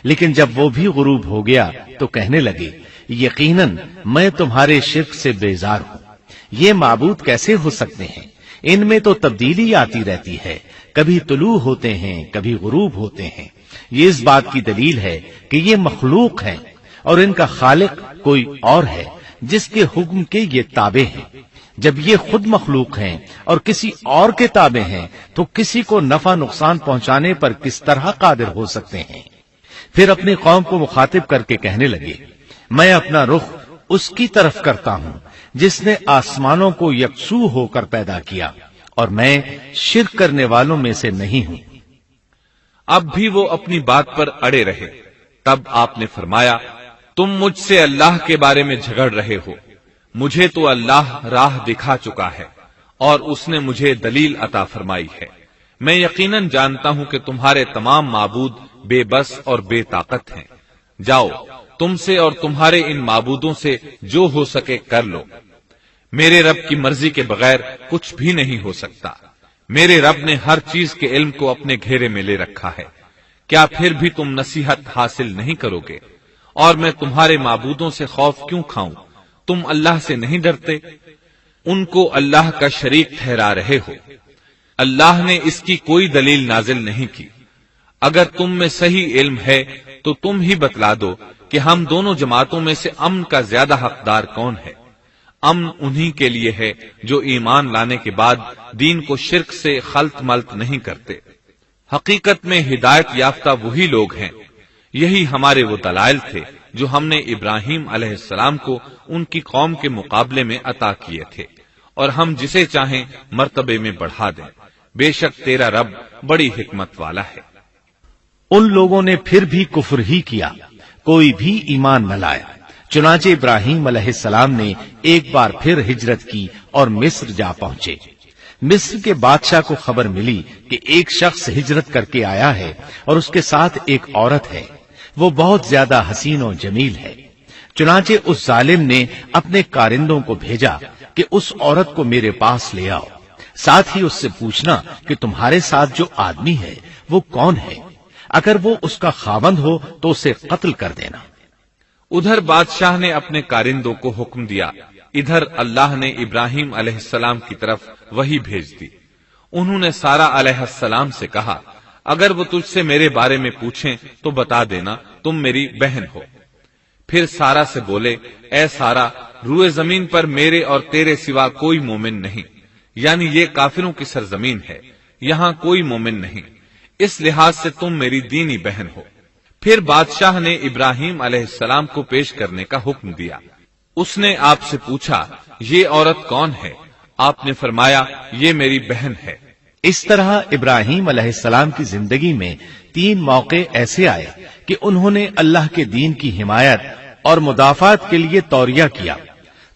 لیکن جب وہ بھی غروب ہو گیا تو کہنے لگے یقیناً میں تمہارے شرک سے بیزار ہوں. یہ معبود کیسے ہو سکتے ہیں؟ ان میں تو تبدیلی آتی رہتی ہے، کبھی طلوع ہوتے ہیں کبھی غروب ہوتے ہیں. یہ اس بات کی دلیل ہے کہ یہ مخلوق ہیں اور ان کا خالق کوئی اور ہے جس کے حکم کے یہ تابع ہیں. جب یہ خود مخلوق ہیں اور کسی اور کے تابع ہیں تو کسی کو نفع نقصان پہنچانے پر کس طرح قادر ہو سکتے ہیں؟ پھر اپنی قوم کو مخاطب کر کے کہنے لگے میں اپنا رخ اس کی طرف کرتا ہوں جس نے آسمانوں کو یکسو ہو کر پیدا کیا اور میں شرک کرنے والوں میں سے نہیں ہوں. اب بھی وہ اپنی بات پر اڑے رہے. تب آپ نے فرمایا تم مجھ سے اللہ کے بارے میں جھگڑ رہے ہو، مجھے تو اللہ راہ دکھا چکا ہے اور اس نے مجھے دلیل عطا فرمائی ہے. میں یقیناً جانتا ہوں کہ تمہارے تمام معبود بے بس اور بے طاقت ہیں. جاؤ تم سے اور تمہارے ان معبودوں سے جو ہو سکے کر لو. میرے رب کی مرضی کے بغیر کچھ بھی نہیں ہو سکتا. میرے رب نے ہر چیز کے علم کو اپنے گھیرے میں لے رکھا ہے. کیا پھر بھی تم نصیحت حاصل نہیں کرو گے؟ اور میں تمہارے معبودوں سے خوف کیوں کھاؤں؟ تم اللہ سے نہیں ڈرتے؟ ان کو اللہ کا شریک ٹھہرا رہے ہو. اللہ نے اس کی کوئی دلیل نازل نہیں کی. اگر تم میں صحیح علم ہے تو تم ہی بتلا دو کہ ہم دونوں جماعتوں میں سے امن کا زیادہ حقدار کون ہے. امن انہی کے لیے ہے جو ایمان لانے کے بعد دین کو شرک سے خلط ملط نہیں کرتے. حقیقت میں ہدایت یافتہ وہی لوگ ہیں. یہی ہمارے وہ دلائل تھے جو ہم نے ابراہیم علیہ السلام کو ان کی قوم کے مقابلے میں عطا کیے تھے، اور ہم جسے چاہیں مرتبے میں بڑھا دیں. بے شک تیرا رب بڑی حکمت والا ہے. ان لوگوں نے پھر بھی کفر ہی کیا، کوئی بھی ایمان نہ لایا. چنانچہ ابراہیم علیہ السلام نے ایک بار پھر ہجرت کی اور مصر جا پہنچے. مصر کے بادشاہ کو خبر ملی کہ ایک شخص ہجرت کر کے آیا ہے اور اس کے ساتھ ایک عورت ہے. وہ بہت زیادہ حسین و جمیل ہے. چنانچہ اس ظالم نے اپنے کارندوں کو بھیجا کہ اس عورت کو میرے پاس لے آؤ، ساتھ ہی اس سے پوچھنا کہ تمہارے ساتھ جو آدمی ہے وہ کون ہے. اگر وہ اس کا خاوند ہو تو اسے قتل کر دینا. ادھر بادشاہ نے اپنے کارندوں کو حکم دیا. ادھر اللہ نے ابراہیم علیہ السلام کی طرف وحی بھیج دی. انہوں نے سارا علیہ السلام سے کہا اگر وہ تجھ سے میرے بارے میں پوچھیں تو بتا دینا تم میری بہن ہو. پھر سارا سے بولے اے سارا، روئے زمین پر میرے اور تیرے سوا کوئی مومن نہیں، یعنی یہ کافروں کی سرزمین ہے، یہاں کوئی مومن نہیں، اس لحاظ سے تم میری دینی بہن ہو. پھر بادشاہ نے ابراہیم علیہ السلام کو پیش کرنے کا حکم دیا. اس نے آپ سے پوچھا یہ عورت کون ہے؟ آپ نے فرمایا یہ میری بہن ہے. اس طرح ابراہیم علیہ السلام کی زندگی میں 3 موقع ایسے آئے کہ انہوں نے اللہ کے دین کی حمایت اور مدافعت کے لیے توریہ کیا.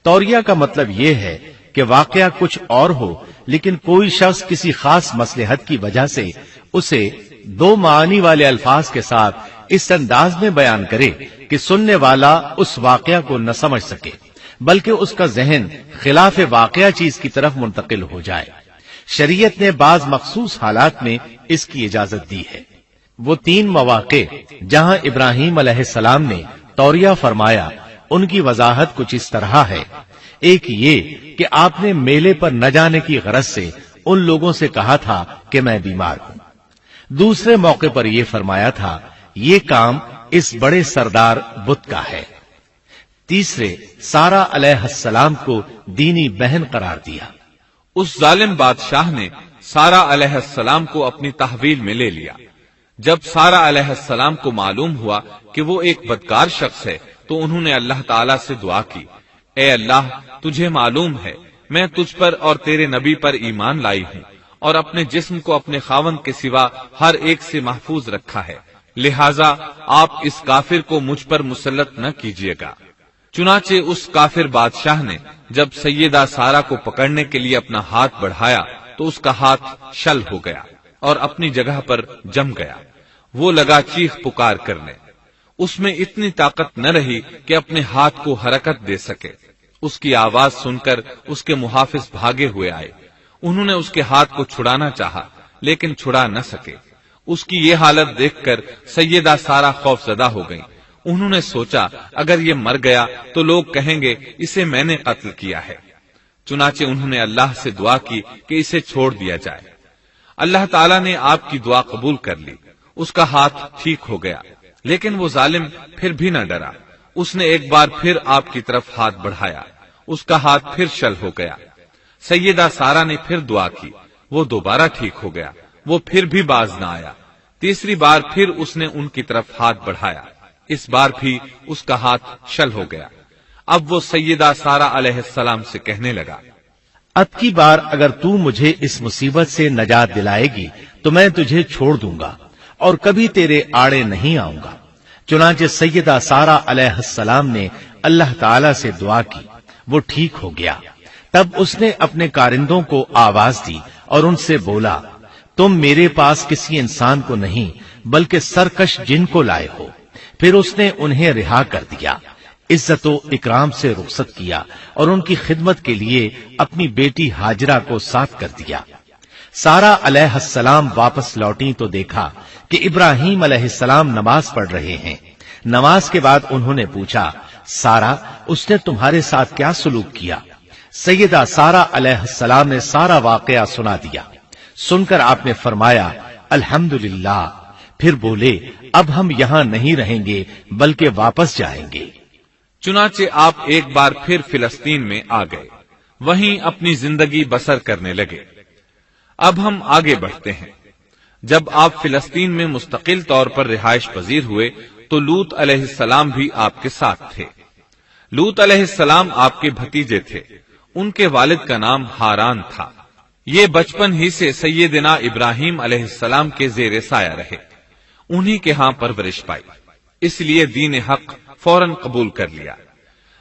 توریہ کا مطلب یہ ہے کہ واقعہ کچھ اور ہو لیکن کوئی شخص کسی خاص مصلحت کی وجہ سے اسے 2 معانی والے الفاظ کے ساتھ اس انداز میں بیان کرے کہ سننے والا اس واقعہ کو نہ سمجھ سکے بلکہ اس کا ذہن خلاف واقعہ چیز کی طرف منتقل ہو جائے. شریعت نے بعض مخصوص حالات میں اس کی اجازت دی ہے. وہ 3 مواقع جہاں ابراہیم علیہ السلام نے توریہ فرمایا ان کی وضاحت کچھ اس طرح ہے. ایک یہ کہ آپ نے میلے پر نہ جانے کی غرض سے ان لوگوں سے کہا تھا کہ میں بیمار ہوں. دوسرے موقع پر یہ فرمایا تھا یہ کام اس بڑے سردار بت کا ہے. تیسرے سارا علیہ السلام کو دینی بہن قرار دیا. اس ظالم بادشاہ نے سارا علیہ السلام کو اپنی تحویل میں لے لیا. جب سارا علیہ السلام کو معلوم ہوا کہ وہ ایک بدکار شخص ہے تو انہوں نے اللہ تعالیٰ سے دعا کی اے اللہ تجھے معلوم ہے میں تجھ پر اور تیرے نبی پر ایمان لائی ہوں اور اپنے جسم کو اپنے خاوند کے سوا ہر ایک سے محفوظ رکھا ہے، لہذا آپ اس کافر کو مجھ پر مسلط نہ کیجیے گا. چنانچہ اس کافر بادشاہ نے جب سیدہ سارا کو پکڑنے کے لیے اپنا ہاتھ بڑھایا تو اس کا ہاتھ شل ہو گیا اور اپنی جگہ پر جم گیا. وہ لگا چیخ پکار کرنے. اس میں اتنی طاقت نہ رہی کہ اپنے ہاتھ کو حرکت دے سکے. اس کی آواز سن کر اس کے محافظ بھاگے ہوئے آئے. انہوں نے اس کے ہاتھ کو چھڑانا چاہا لیکن چھڑا نہ سکے. اس کی یہ حالت دیکھ کر سیدہ سارہ خوف زدہ ہو گئیں۔ انہوں نے سوچا اگر یہ مر گیا تو لوگ کہیں گے اسے میں نے قتل کیا ہے۔ چنانچہ انہوں نے اللہ سے دعا کی کہ اسے چھوڑ دیا جائے۔ اللہ تعالیٰ نے آپ کی دعا قبول کر لی، اس کا ہاتھ ٹھیک ہو گیا، لیکن وہ ظالم پھر بھی نہ ڈرا۔ اس نے ایک بار پھر آپ کی طرف ہاتھ بڑھایا، اس کا ہاتھ پھر شل ہو گیا۔ سیدہ سارہ نے پھر دعا کی، وہ دوبارہ ٹھیک ہو گیا، وہ پھر بھی باز نہ آیا۔ تیسری بار پھر اس نے ان کی طرف ہاتھ بڑھایا، اس بار بھی اس کا ہاتھ شل ہو گیا۔ اب وہ سیدہ سارہ علیہ السلام سے کہنے لگا، اب کی بار اگر تو مجھے اس مصیبت سے نجات دلائے گی تو میں تجھے چھوڑ دوں گا اور کبھی تیرے آڑے نہیں آؤں گا۔ چنانچہ سیدہ سارہ علیہ السلام نے اللہ تعالی سے دعا کی، وہ ٹھیک ہو گیا۔ تب اس نے اپنے کارندوں کو آواز دی اور ان سے بولا، تم میرے پاس کسی انسان کو نہیں بلکہ سرکش جن کو لائے ہو۔ پھر اس نے انہیں رہا کر دیا، عزت و اکرام سے رخصت کیا اور ان کی خدمت کے لیے اپنی بیٹی ہاجرہ کو ساتھ کر دیا۔ سارہ علیہ السلام واپس لوٹی تو دیکھا کہ ابراہیم علیہ السلام نماز پڑھ رہے ہیں۔ نماز کے بعد انہوں نے پوچھا، سارہ اس نے تمہارے ساتھ کیا سلوک کیا؟ سیدہ سارہ علیہ السلام نے سارا واقعہ سنا دیا۔ سن کر آپ نے فرمایا، الحمدللہ۔ پھر بولے، اب ہم یہاں نہیں رہیں گے بلکہ واپس جائیں گے۔ چنانچہ آپ ایک بار پھر فلسطین میں آ گئے، وہیں اپنی زندگی بسر کرنے لگے۔ اب ہم آگے بڑھتے ہیں۔ جب آپ فلسطین میں مستقل طور پر رہائش پذیر ہوئے تو لوط علیہ السلام بھی آپ کے ساتھ تھے۔ لوط علیہ السلام آپ کے بھتیجے تھے، ان کے والد کا نام ہاران تھا۔ یہ بچپن ہی سے سیدنا ابراہیم علیہ السلام کے زیر سایہ رہے، انہی کے ہاں پرورش پائی، اس لیے دین حق فوراً قبول کر لیا۔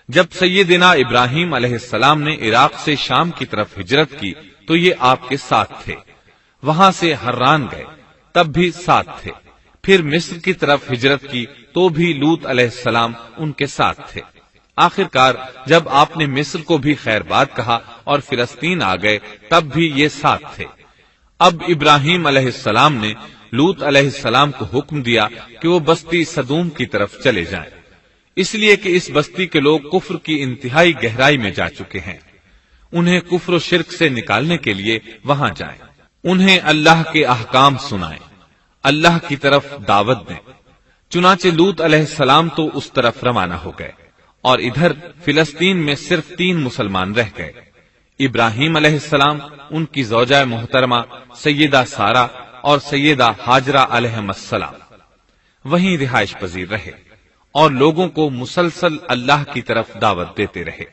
جب سیدنا ابراہیم علیہ السلام نے عراق سے شام کی طرف ہجرت کی تو یہ آپ کے ساتھ تھے۔ وہاں سے حران گئے، تب بھی ساتھ تھے۔ پھر مصر کی طرف ہجرت کی تو بھی لوط علیہ السلام ان کے ساتھ تھے۔ آخرکار جب آپ نے مصر کو بھی خیر بات کہا اور فلسطین آ گئے تب بھی یہ ساتھ تھے۔ اب ابراہیم علیہ السلام نے لوط علیہ السلام کو حکم دیا کہ وہ بستی سدوم کی طرف چلے جائیں، اس لیے کہ اس بستی کے لوگ کفر کی انتہائی گہرائی میں جا چکے ہیں۔ انہیں کفر و شرک سے نکالنے کے لیے وہاں جائیں، انہیں اللہ کے احکام سنائیں، اللہ کی طرف دعوت دیں۔ چنانچہ لوط علیہ السلام تو اس طرف روانہ ہو گئے اور ادھر فلسطین میں صرف 3 مسلمان رہ گئے، ابراہیم علیہ السلام، ان کی زوجہ محترمہ سیدہ سارہ اور سیدہ ہاجرہ علیہ السلام۔ وہیں رہائش پذیر رہے اور لوگوں کو مسلسل اللہ کی طرف دعوت دیتے رہے۔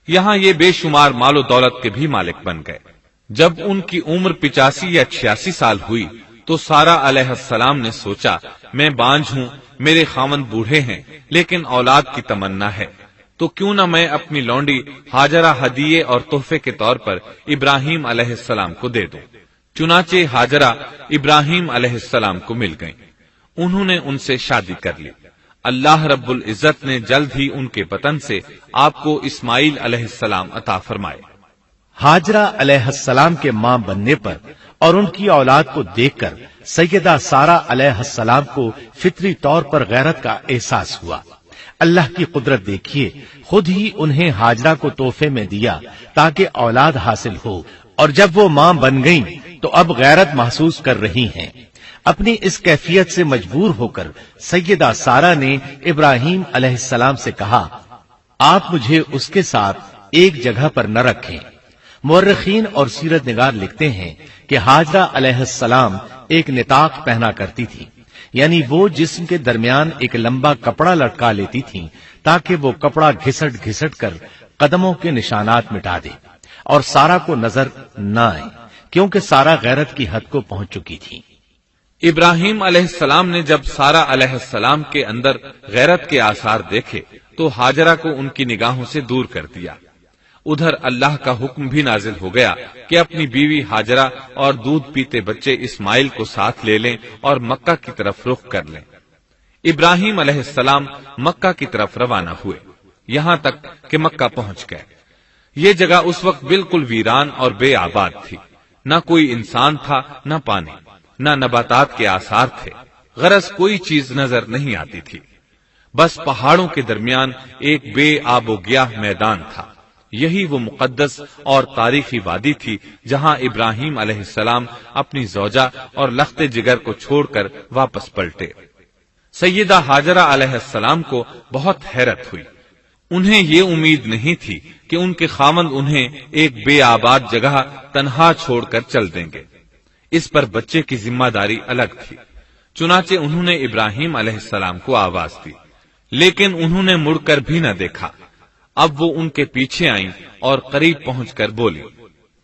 یہاں یہ بے شمار مال و دولت کے بھی مالک بن گئے۔ جب ان کی عمر 85 یا 86 سال ہوئی تو سارہ علیہ السلام نے سوچا، میں بانجھ ہوں، میرے خاوند بوڑھے ہیں لیکن اولاد کی تمنا ہے، تو کیوں نہ میں اپنی لونڈی ہاجرہ ہدیے اور تحفے کے طور پر ابراہیم علیہ السلام کو دے دوں۔ چنانچہ ہاجرہ ابراہیم علیہ السلام کو مل گئیں، انہوں نے ان سے شادی کر لی۔ اللہ رب العزت نے جلد ہی ان کے بطن سے آپ کو اسماعیل علیہ السلام عطا فرمائے۔ ہاجرہ علیہ السلام کے ماں بننے پر اور ان کی اولاد کو دیکھ کر سیدہ سارہ علیہ السلام کو فطری طور پر غیرت کا احساس ہوا۔ اللہ کی قدرت دیکھیے، خود ہی انہیں ہاجرہ کو تحفے میں دیا تاکہ اولاد حاصل ہو، اور جب وہ ماں بن گئیں تو اب غیرت محسوس کر رہی ہیں۔ اپنی اس کیفیت سے مجبور ہو کر سیدہ سارہ نے ابراہیم علیہ السلام سے کہا، آپ مجھے اس کے ساتھ ایک جگہ پر نہ رکھیں۔ مورخین اور سیرت نگار لکھتے ہیں کہ ہاجرہ علیہ السلام ایک نطاق پہنا کرتی تھی، یعنی وہ جسم کے درمیان ایک لمبا کپڑا لٹکا لیتی تھی تاکہ وہ کپڑا گھسٹ گھسٹ کر قدموں کے نشانات مٹا دے اور سارہ کو نظر نہ آئے، کیونکہ سارہ غیرت کی حد کو پہنچ چکی تھی۔ ابراہیم علیہ السلام نے جب سارہ علیہ السلام کے اندر غیرت کے آثار دیکھے تو ہاجرہ کو ان کی نگاہوں سے دور کر دیا۔ ادھر اللہ کا حکم بھی نازل ہو گیا کہ اپنی بیوی ہاجرہ اور دودھ پیتے بچے اسماعیل کو ساتھ لے لیں اور مکہ کی طرف رخ کر لیں۔ ابراہیم علیہ السلام مکہ کی طرف روانہ ہوئے، یہاں تک کہ مکہ پہنچ گئے۔ یہ جگہ اس وقت بالکل ویران اور بے آباد تھی، نہ کوئی انسان تھا نہ پانی۔ نہ نباتات کے آثار تھے، غرض کوئی چیز نظر نہیں آتی تھی، بس پہاڑوں کے درمیان ایک بے آب و گیاہ میدان تھا۔ یہی وہ مقدس اور تاریخی وادی تھی جہاں ابراہیم علیہ السلام اپنی زوجہ اور لخت جگر کو چھوڑ کر واپس پلٹے۔ سیدہ ہاجرہ علیہ السلام کو بہت حیرت ہوئی، انہیں یہ امید نہیں تھی کہ ان کے خاوند انہیں ایک بے آباد جگہ تنہا چھوڑ کر چل دیں گے، اس پر بچے کی ذمہ داری الگ تھی۔ چنانچہ انہوں نے ابراہیم علیہ السلام کو آواز دی، لیکن انہوں نے مڑ کر بھی نہ دیکھا۔ اب وہ ان کے پیچھے آئیں اور قریب پہنچ کر بولی،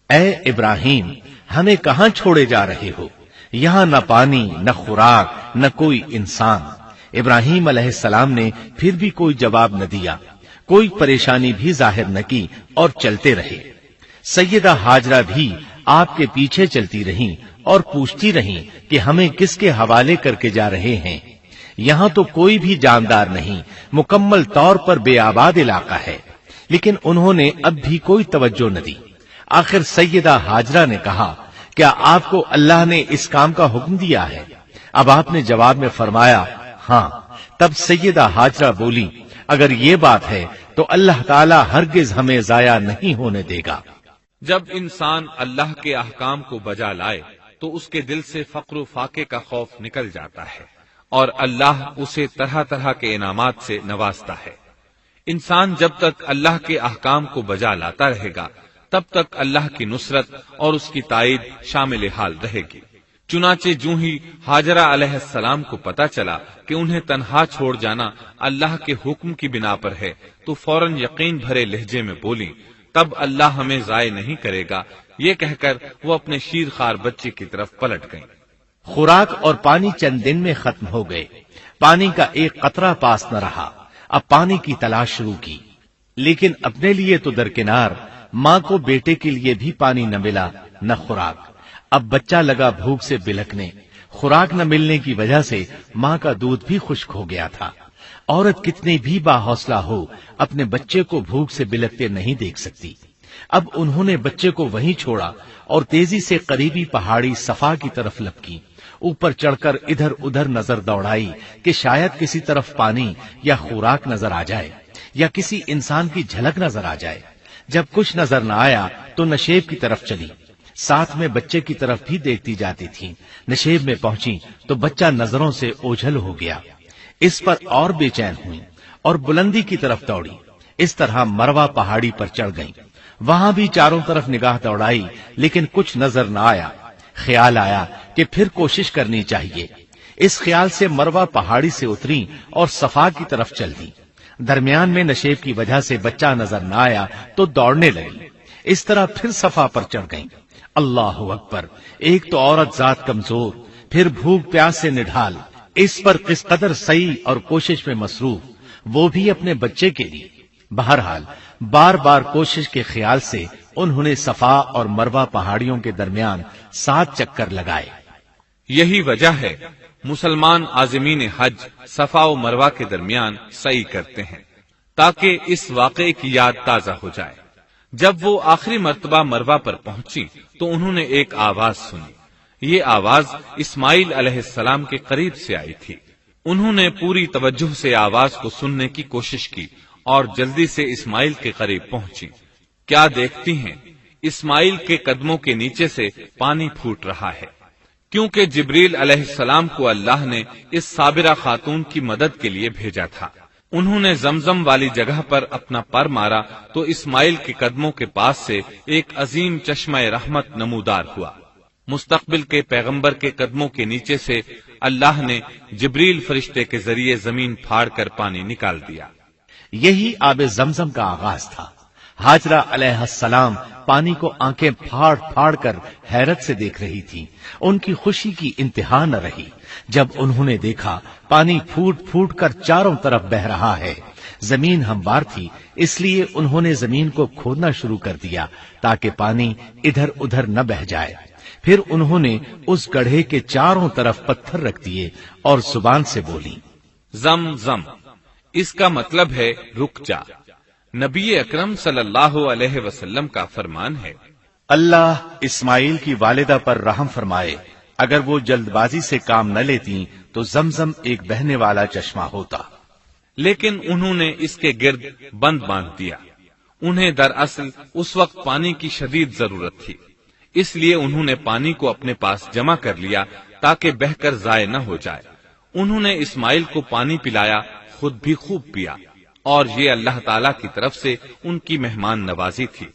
اے ابراہیم، ہمیں کہاں چھوڑے جا رہے ہو؟ یہاں نہ پانی، نہ خوراک، نہ کوئی انسان۔ ابراہیم علیہ السلام نے پھر بھی کوئی جواب نہ دیا، کوئی پریشانی بھی ظاہر نہ کی اور چلتے رہے۔ سیدہ ہاجرہ بھی آپ کے پیچھے چلتی رہیں اور پوچھتی رہیں کہ ہمیں کس کے حوالے کر کے جا رہے ہیں؟ یہاں تو کوئی بھی جاندار نہیں، مکمل طور پر بے آباد علاقہ ہے۔ لیکن انہوں نے اب بھی کوئی توجہ نہ دی۔ آخر سیدہ ہاجرہ نے کہا، کیا آپ کو اللہ نے اس کام کا حکم دیا ہے؟ اب آپ نے جواب میں فرمایا، ہاں۔ تب سیدہ ہاجرہ بولی، اگر یہ بات ہے تو اللہ تعالی ہرگز ہمیں ضائع نہیں ہونے دے گا۔ جب انسان اللہ کے احکام کو بجا لائے تو اس کے دل سے فقر و فاقے کا خوف نکل جاتا ہے، اور اللہ اسے طرح طرح کے انعامات سے نوازتا ہے۔ انسان جب تک اللہ کے احکام کو بجا لاتا رہے گا تب تک اللہ کی نصرت اور اس کی تائید شامل حال رہے گی۔ چنانچہ جوں ہی ہاجرہ علیہ السلام کو پتا چلا کہ انہیں تنہا چھوڑ جانا اللہ کے حکم کی بنا پر ہے تو فوراً یقین بھرے لہجے میں بولی، تب اللہ ہمیں ضائع نہیں کرے گا۔ یہ کہہ کر وہ اپنے شیر خوار بچے کی طرف پلٹ گئیں۔ خوراک اور پانی چند دن میں ختم ہو گئے، پانی کا ایک قطرہ پاس نہ رہا۔ اب پانی کی تلاش شروع کی، لیکن اپنے لیے تو درکنار، ماں کو بیٹے کے لیے بھی پانی نہ ملا نہ خوراک۔ اب بچہ لگا بھوک سے بلکنے، خوراک نہ ملنے کی وجہ سے ماں کا دودھ بھی خشک ہو گیا تھا۔ عورت کتنی بھی باحوصلہ ہو، اپنے بچے کو بھوک سے بلکتے نہیں دیکھ سکتی۔ اب انہوں نے بچے کو وہیں چھوڑا اور تیزی سے قریبی پہاڑی صفا کی طرف لپکی۔ اوپر چڑھ کر ادھر ادھر نظر دوڑائی کہ شاید کسی طرف پانی یا خوراک نظر آ جائے یا کسی انسان کی جھلک نظر آ جائے۔ جب کچھ نظر نہ آیا تو نشیب کی طرف چلی، ساتھ میں بچے کی طرف بھی دیکھتی جاتی تھی۔ نشیب میں پہنچی تو بچہ نظروں سے اوجھل ہو گیا۔ اس پر اور بے چین ہوئی اور بلندی کی طرف دوڑی۔ اس طرح مروا پہاڑی پر چڑھ گئی۔ وہاں بھی چاروں طرف نگاہ دوڑائی لیکن کچھ نظر نہ آیا۔ خیال آیا کہ پھر کوشش کرنی چاہیے۔ اس خیال سے مروا پہاڑی سے اتری اور صفا کی طرف چل دی۔ درمیان میں نشیب کی وجہ سے بچہ نظر نہ آیا تو دوڑنے لگی۔ اس طرح پھر صفا پر چڑھ گئی۔ اللہ اکبر! ایک تو عورت ذات کمزور، پھر بھوک پیاس سے نڈھال، اس پر کس قدر سعی اور کوشش میں مصروف، وہ بھی اپنے بچے کے لیے۔ بہرحال بار بار کوشش کے خیال سے انہوں نے صفا اور مروہ پہاڑیوں کے درمیان 7 چکر لگائے۔ یہی وجہ ہے مسلمان عازمین حج صفا و مروہ کے درمیان سعی کرتے ہیں تاکہ اس واقعے کی یاد تازہ ہو جائے۔ جب وہ آخری مرتبہ مروہ پر پہنچی تو انہوں نے ایک آواز سنی۔ یہ آواز اسماعیل علیہ السلام کے قریب سے آئی تھی۔ انہوں نے پوری توجہ سے آواز کو سننے کی کوشش کی اور جلدی سے اسماعیل کے قریب پہنچی۔ کیا دیکھتی ہیں؟ اسماعیل کے قدموں کے نیچے سے پانی پھوٹ رہا ہے، کیونکہ جبریل علیہ السلام کو اللہ نے اس صابرہ خاتون کی مدد کے لیے بھیجا تھا۔ انہوں نے زمزم والی جگہ پر اپنا پر مارا تو اسماعیل کے قدموں کے پاس سے ایک عظیم چشمہ رحمت نمودار ہوا۔ مستقبل کے پیغمبر کے قدموں کے نیچے سے اللہ نے جبریل فرشتے کے ذریعے زمین پھاڑ کر پانی نکال دیا۔ یہی آب زمزم کا آغاز تھا۔ ہاجرہ علیہ السلام پانی کو آنکھیں پھاڑ پھاڑ کر حیرت سے دیکھ رہی تھی۔ ان کی خوشی کی انتہا نہ رہی جب انہوں نے دیکھا پانی پھوٹ پھوٹ کر چاروں طرف بہ رہا ہے۔ زمین ہموار تھی، اس لیے انہوں نے زمین کو کھودنا شروع کر دیا تاکہ پانی ادھر ادھر نہ بہ جائے۔ پھر انہوں نے اس گڑھے کے چاروں طرف پتھر رکھ دیے اور زبان سے بولی، زم زم، اس کا مطلب ہے رک جا۔ نبی اکرم صلی اللہ علیہ وسلم کا فرمان ہے، اللہ اسماعیل کی والدہ پر رحم فرمائے، اگر وہ جلد بازی سے کام نہ لیتی تو زمزم ایک بہنے والا چشمہ ہوتا، لیکن انہوں نے اس کے گرد بند باندھ دیا۔ انہیں دراصل اس وقت پانی کی شدید ضرورت تھی، اس لیے انہوں نے پانی کو اپنے پاس جمع کر لیا تاکہ بہہ کر ضائع نہ ہو جائے۔ انہوں نے اسماعیل کو پانی پلایا، خود بھی خوب پیا، اور یہ اللہ تعالی کی طرف سے ان کی مہمان نوازی تھی۔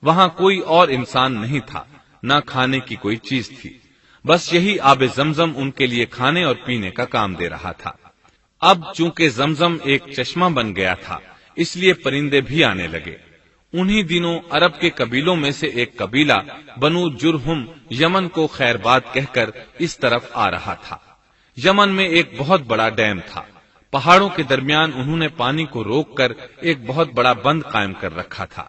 وہاں کوئی اور انسان نہیں تھا، نہ کھانے کی کوئی چیز تھی، بس یہی آب زمزم ان کے لیے کھانے اور پینے کا کام دے رہا تھا۔ اب چونکہ زمزم ایک چشمہ بن گیا تھا، اس لیے پرندے بھی آنے لگے۔ انہی دنوں عرب کے قبیلوں میں سے ایک قبیلہ بنو جرہم یمن کو خیر باد کہہ کر اس طرف آ رہا تھا۔ یمن میں ایک بہت بڑا ڈیم تھا، پہاڑوں کے درمیان انہوں نے پانی کو روک کر ایک بہت بڑا بند قائم کر رکھا تھا،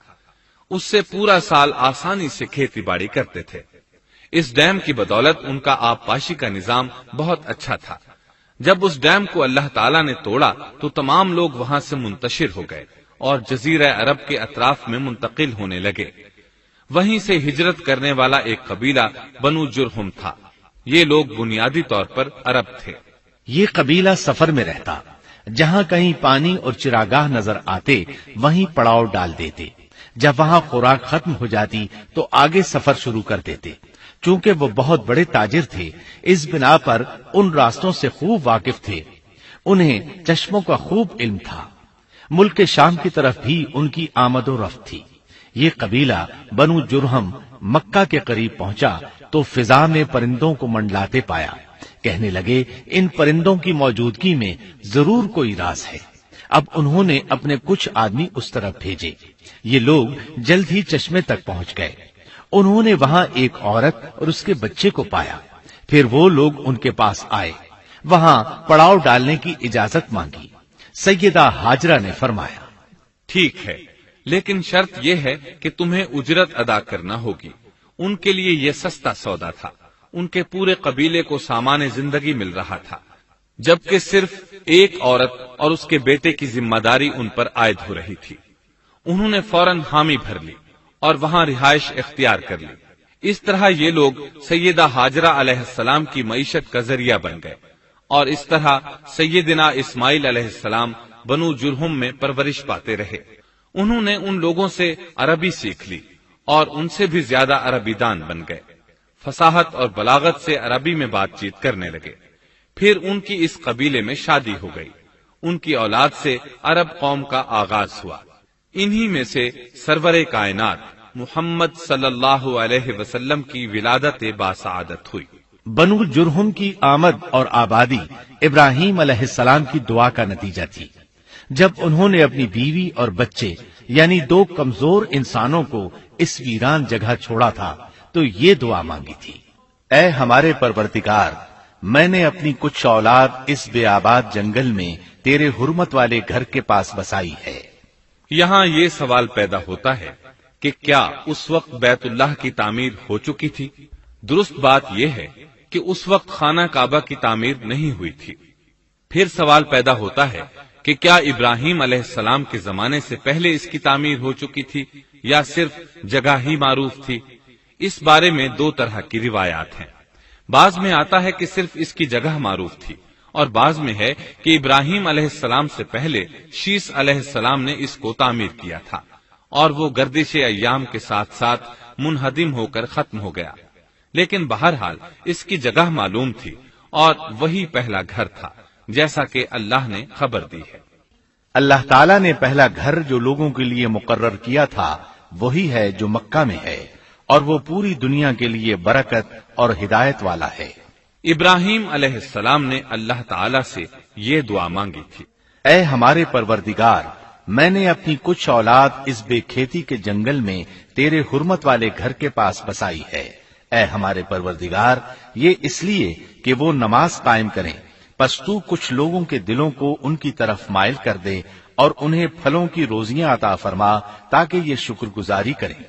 اس سے پورا سال آسانی سے کھیتی باڑی کرتے تھے۔ اس ڈیم کی بدولت ان کا آب پاشی کا نظام بہت اچھا تھا۔ جب اس ڈیم کو اللہ تعالیٰ نے توڑا تو تمام لوگ وہاں سے منتشر ہو گئے اور جزیرہ عرب کے اطراف میں منتقل ہونے لگے۔ وہیں سے ہجرت کرنے والا ایک قبیلہ بنو جرہم تھا۔ یہ لوگ بنیادی طور پر عرب تھے۔ یہ قبیلہ سفر میں رہتا، جہاں کہیں پانی اور چراگاہ نظر آتے وہیں پڑاؤ ڈال دیتے۔ جب وہاں خوراک ختم ہو جاتی تو آگے سفر شروع کر دیتے۔ چونکہ وہ بہت بڑے تاجر تھے، اس بنا پر ان راستوں سے خوب واقف تھے۔ انہیں چشموں کا خوب علم تھا۔ ملک شام کی طرف بھی ان کی آمد و رفت تھی۔ یہ قبیلہ بنو جرہم مکہ کے قریب پہنچا تو فضا میں پرندوں کو منڈلاتے پایا۔ کہنے لگے ان پرندوں کی موجودگی میں ضرور کوئی راز ہے۔ اب انہوں نے اپنے کچھ آدمی اس طرف بھیجے۔ یہ لوگ جلد ہی چشمے تک پہنچ گئے۔ انہوں نے وہاں ایک عورت اور اس کے بچے کو پایا۔ پھر وہ لوگ ان کے پاس آئے، وہاں پڑاؤ ڈالنے کی اجازت مانگی۔ سیدہ ہاجرہ نے فرمایا، ٹھیک ہے، لیکن شرط یہ ہے کہ تمہیں اجرت ادا کرنا ہوگی۔ ان کے لیے یہ سستا سودا تھا۔ ان کے پورے قبیلے کو سامان زندگی مل رہا تھا، جبکہ صرف ایک عورت اور اس کے بیٹے کی ذمہ داری ان پر عائد ہو رہی تھی۔ انہوں نے فوراً حامی بھر لی اور وہاں رہائش اختیار کر لی۔ اس طرح یہ لوگ سیدہ ہاجرہ علیہ السلام کی معیشت کا ذریعہ بن گئے، اور اس طرح سیدنا اسماعیل علیہ السلام بنو جرہم میں پرورش پاتے رہے۔ انہوں نے ان لوگوں سے عربی سیکھ لی اور ان سے بھی زیادہ عربی دان بن گئے۔ فصاحت اور بلاغت سے عربی میں بات چیت کرنے لگے۔ پھر ان کی اس قبیلے میں شادی ہو گئی۔ ان کی اولاد سے عرب قوم کا آغاز ہوا۔ انہی میں سے سرور کائنات محمد صلی اللہ علیہ وسلم کی ولادت باسعادت ہوئی۔ بنو جرہم کی آمد اور آبادی ابراہیم علیہ السلام کی دعا کا نتیجہ تھی۔ جب انہوں نے اپنی بیوی اور بچے یعنی دو کمزور انسانوں کو اس ویران جگہ چھوڑا تھا تو یہ دعا مانگی تھی، اے ہمارے پروردگار، میں نے اپنی کچھ اولاد اس بے آباد جنگل میں تیرے حرمت والے گھر کے پاس بسائی ہے۔ یہاں یہ سوال پیدا ہوتا ہے کہ کیا اس وقت بیت اللہ کی تعمیر ہو چکی تھی؟ درست بات یہ ہے کہ اس وقت خانہ کعبہ کی تعمیر نہیں ہوئی تھی۔ پھر سوال پیدا ہوتا ہے کہ کیا ابراہیم علیہ السلام کے زمانے سے پہلے اس کی تعمیر ہو چکی تھی یا صرف جگہ ہی معروف تھی؟ اس بارے میں دو طرح کی روایات ہیں۔ بعض میں آتا ہے کہ صرف اس کی جگہ معروف تھی، اور بعض میں ہے کہ ابراہیم علیہ السلام سے پہلے شیس علیہ السلام نے اس کو تعمیر کیا تھا، اور وہ گردش ایام کے ساتھ ساتھ منہدم ہو کر ختم ہو گیا۔ لیکن بہرحال اس کی جگہ معلوم تھی اور وہی پہلا گھر تھا، جیسا کہ اللہ نے خبر دی ہے۔ اللہ تعالیٰ نے پہلا گھر جو لوگوں کے لیے مقرر کیا تھا وہی ہے جو مکہ میں ہے، اور وہ پوری دنیا کے لیے برکت اور ہدایت والا ہے۔ ابراہیم علیہ السلام نے اللہ تعالیٰ سے یہ دعا مانگی تھی، اے ہمارے پروردگار، میں نے اپنی کچھ اولاد اس بے کھیتی کے جنگل میں تیرے حرمت والے گھر کے پاس بسائی ہے۔ اے ہمارے پروردگار، یہ اس لیے کہ وہ نماز قائم کریں، پس تو کچھ لوگوں کے دلوں کو ان کی طرف مائل کر دے اور انہیں پھلوں کی روزیاں عطا فرما تاکہ یہ شکر گزاری کریں۔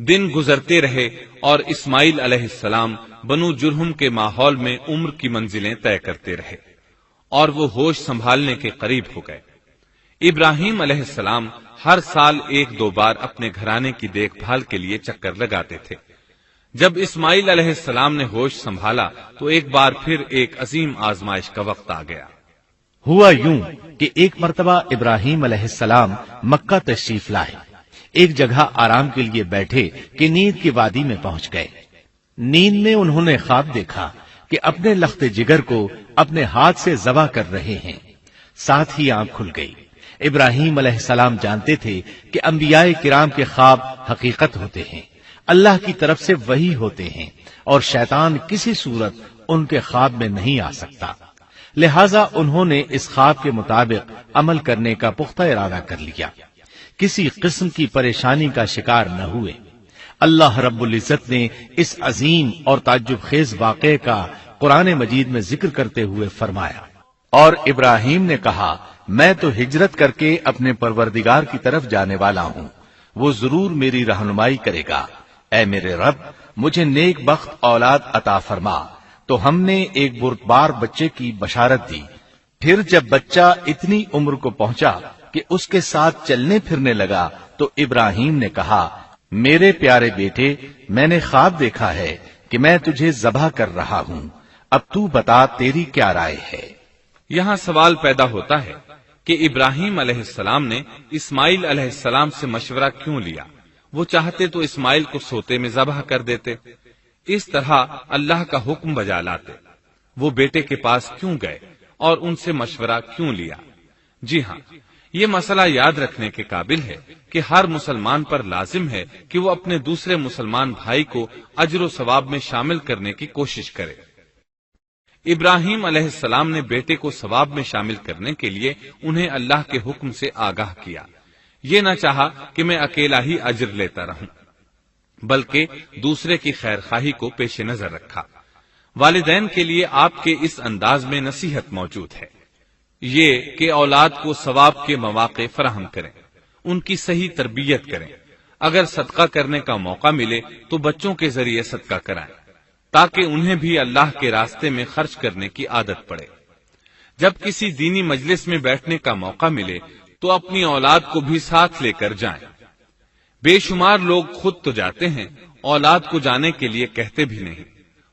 دن گزرتے رہے اور اسماعیل علیہ السلام بنو جرہم کے ماحول میں عمر کی منزلیں طے کرتے رہے اور وہ ہوش سنبھالنے کے قریب ہو گئے۔ ابراہیم علیہ السلام ہر سال ایک دو بار اپنے گھرانے کی دیکھ بھال کے لیے چکر لگاتے تھے۔ جب اسماعیل علیہ السلام نے ہوش سنبھالا تو ایک بار پھر ایک عظیم آزمائش کا وقت آ گیا۔ ہوا یوں کہ ایک مرتبہ ابراہیم علیہ السلام مکہ تشریف لائے، ایک جگہ آرام کے لیے بیٹھے کہ نیند کی وادی میں پہنچ گئے۔ نیند میں انہوں نے خواب دیکھا کہ اپنے لخت جگر کو اپنے ہاتھ سے ذبح کر رہے ہیں، ساتھ ہی آنکھ کھل گئی۔ ابراہیم علیہ السلام جانتے تھے کہ انبیاء کرام کے خواب حقیقت ہوتے ہیں، اللہ کی طرف سے وحی ہوتے ہیں، اور شیطان کسی صورت ان کے خواب میں نہیں آ سکتا، لہذا انہوں نے اس خواب کے مطابق عمل کرنے کا پختہ ارادہ کر لیا، کسی قسم کی پریشانی کا شکار نہ ہوئے۔ اللہ رب العزت نے اس عظیم اور تعجب خیز واقعے کا قرآن مجید میں ذکر کرتے ہوئے فرمایا، اور ابراہیم نے کہا میں تو ہجرت کر کے اپنے پروردگار کی طرف جانے والا ہوں، وہ ضرور میری رہنمائی کرے گا۔ اے میرے رب، مجھے نیک بخت اولاد عطا فرما۔ تو ہم نے ایک بردبار بچے کی بشارت دی۔ پھر جب بچہ اتنی عمر کو پہنچا کہ اس کے ساتھ چلنے پھرنے لگا تو ابراہیم نے کہا میرے پیارے بیٹے، میں نے خواب دیکھا ہے کہ میں تجھے ذبح کر رہا ہوں، اب تو بتا تیری کیا رائے ہے؟ یہاں سوال پیدا ہوتا ہے کہ ابراہیم علیہ السلام نے اسماعیل علیہ السلام سے مشورہ کیوں لیا؟ وہ چاہتے تو اسماعیل کو سوتے میں ذبح کر دیتے، اس طرح اللہ کا حکم بجا لاتے۔ وہ بیٹے کے پاس کیوں گئے اور ان سے مشورہ کیوں لیا؟ جی ہاں، یہ مسئلہ یاد رکھنے کے قابل ہے کہ ہر مسلمان پر لازم ہے کہ وہ اپنے دوسرے مسلمان بھائی کو اجر و ثواب میں شامل کرنے کی کوشش کرے۔ ابراہیم علیہ السلام نے بیٹے کو ثواب میں شامل کرنے کے لیے انہیں اللہ کے حکم سے آگاہ کیا، یہ نہ چاہا کہ میں اکیلا ہی اجر لیتا رہوں، بلکہ دوسرے کی خیر خواہی کو پیش نظر رکھا۔ والدین کے لیے آپ کے اس انداز میں نصیحت موجود ہے، یہ کہ اولاد کو ثواب کے مواقع فراہم کریں، ان کی صحیح تربیت کریں۔ اگر صدقہ کرنے کا موقع ملے تو بچوں کے ذریعے صدقہ کرائیں تاکہ انہیں بھی اللہ کے راستے میں خرچ کرنے کی عادت پڑے۔ جب کسی دینی مجلس میں بیٹھنے کا موقع ملے تو اپنی اولاد کو بھی ساتھ لے کر جائیں۔ بے شمار لوگ خود تو جاتے ہیں، اولاد کو جانے کے لیے کہتے بھی نہیں،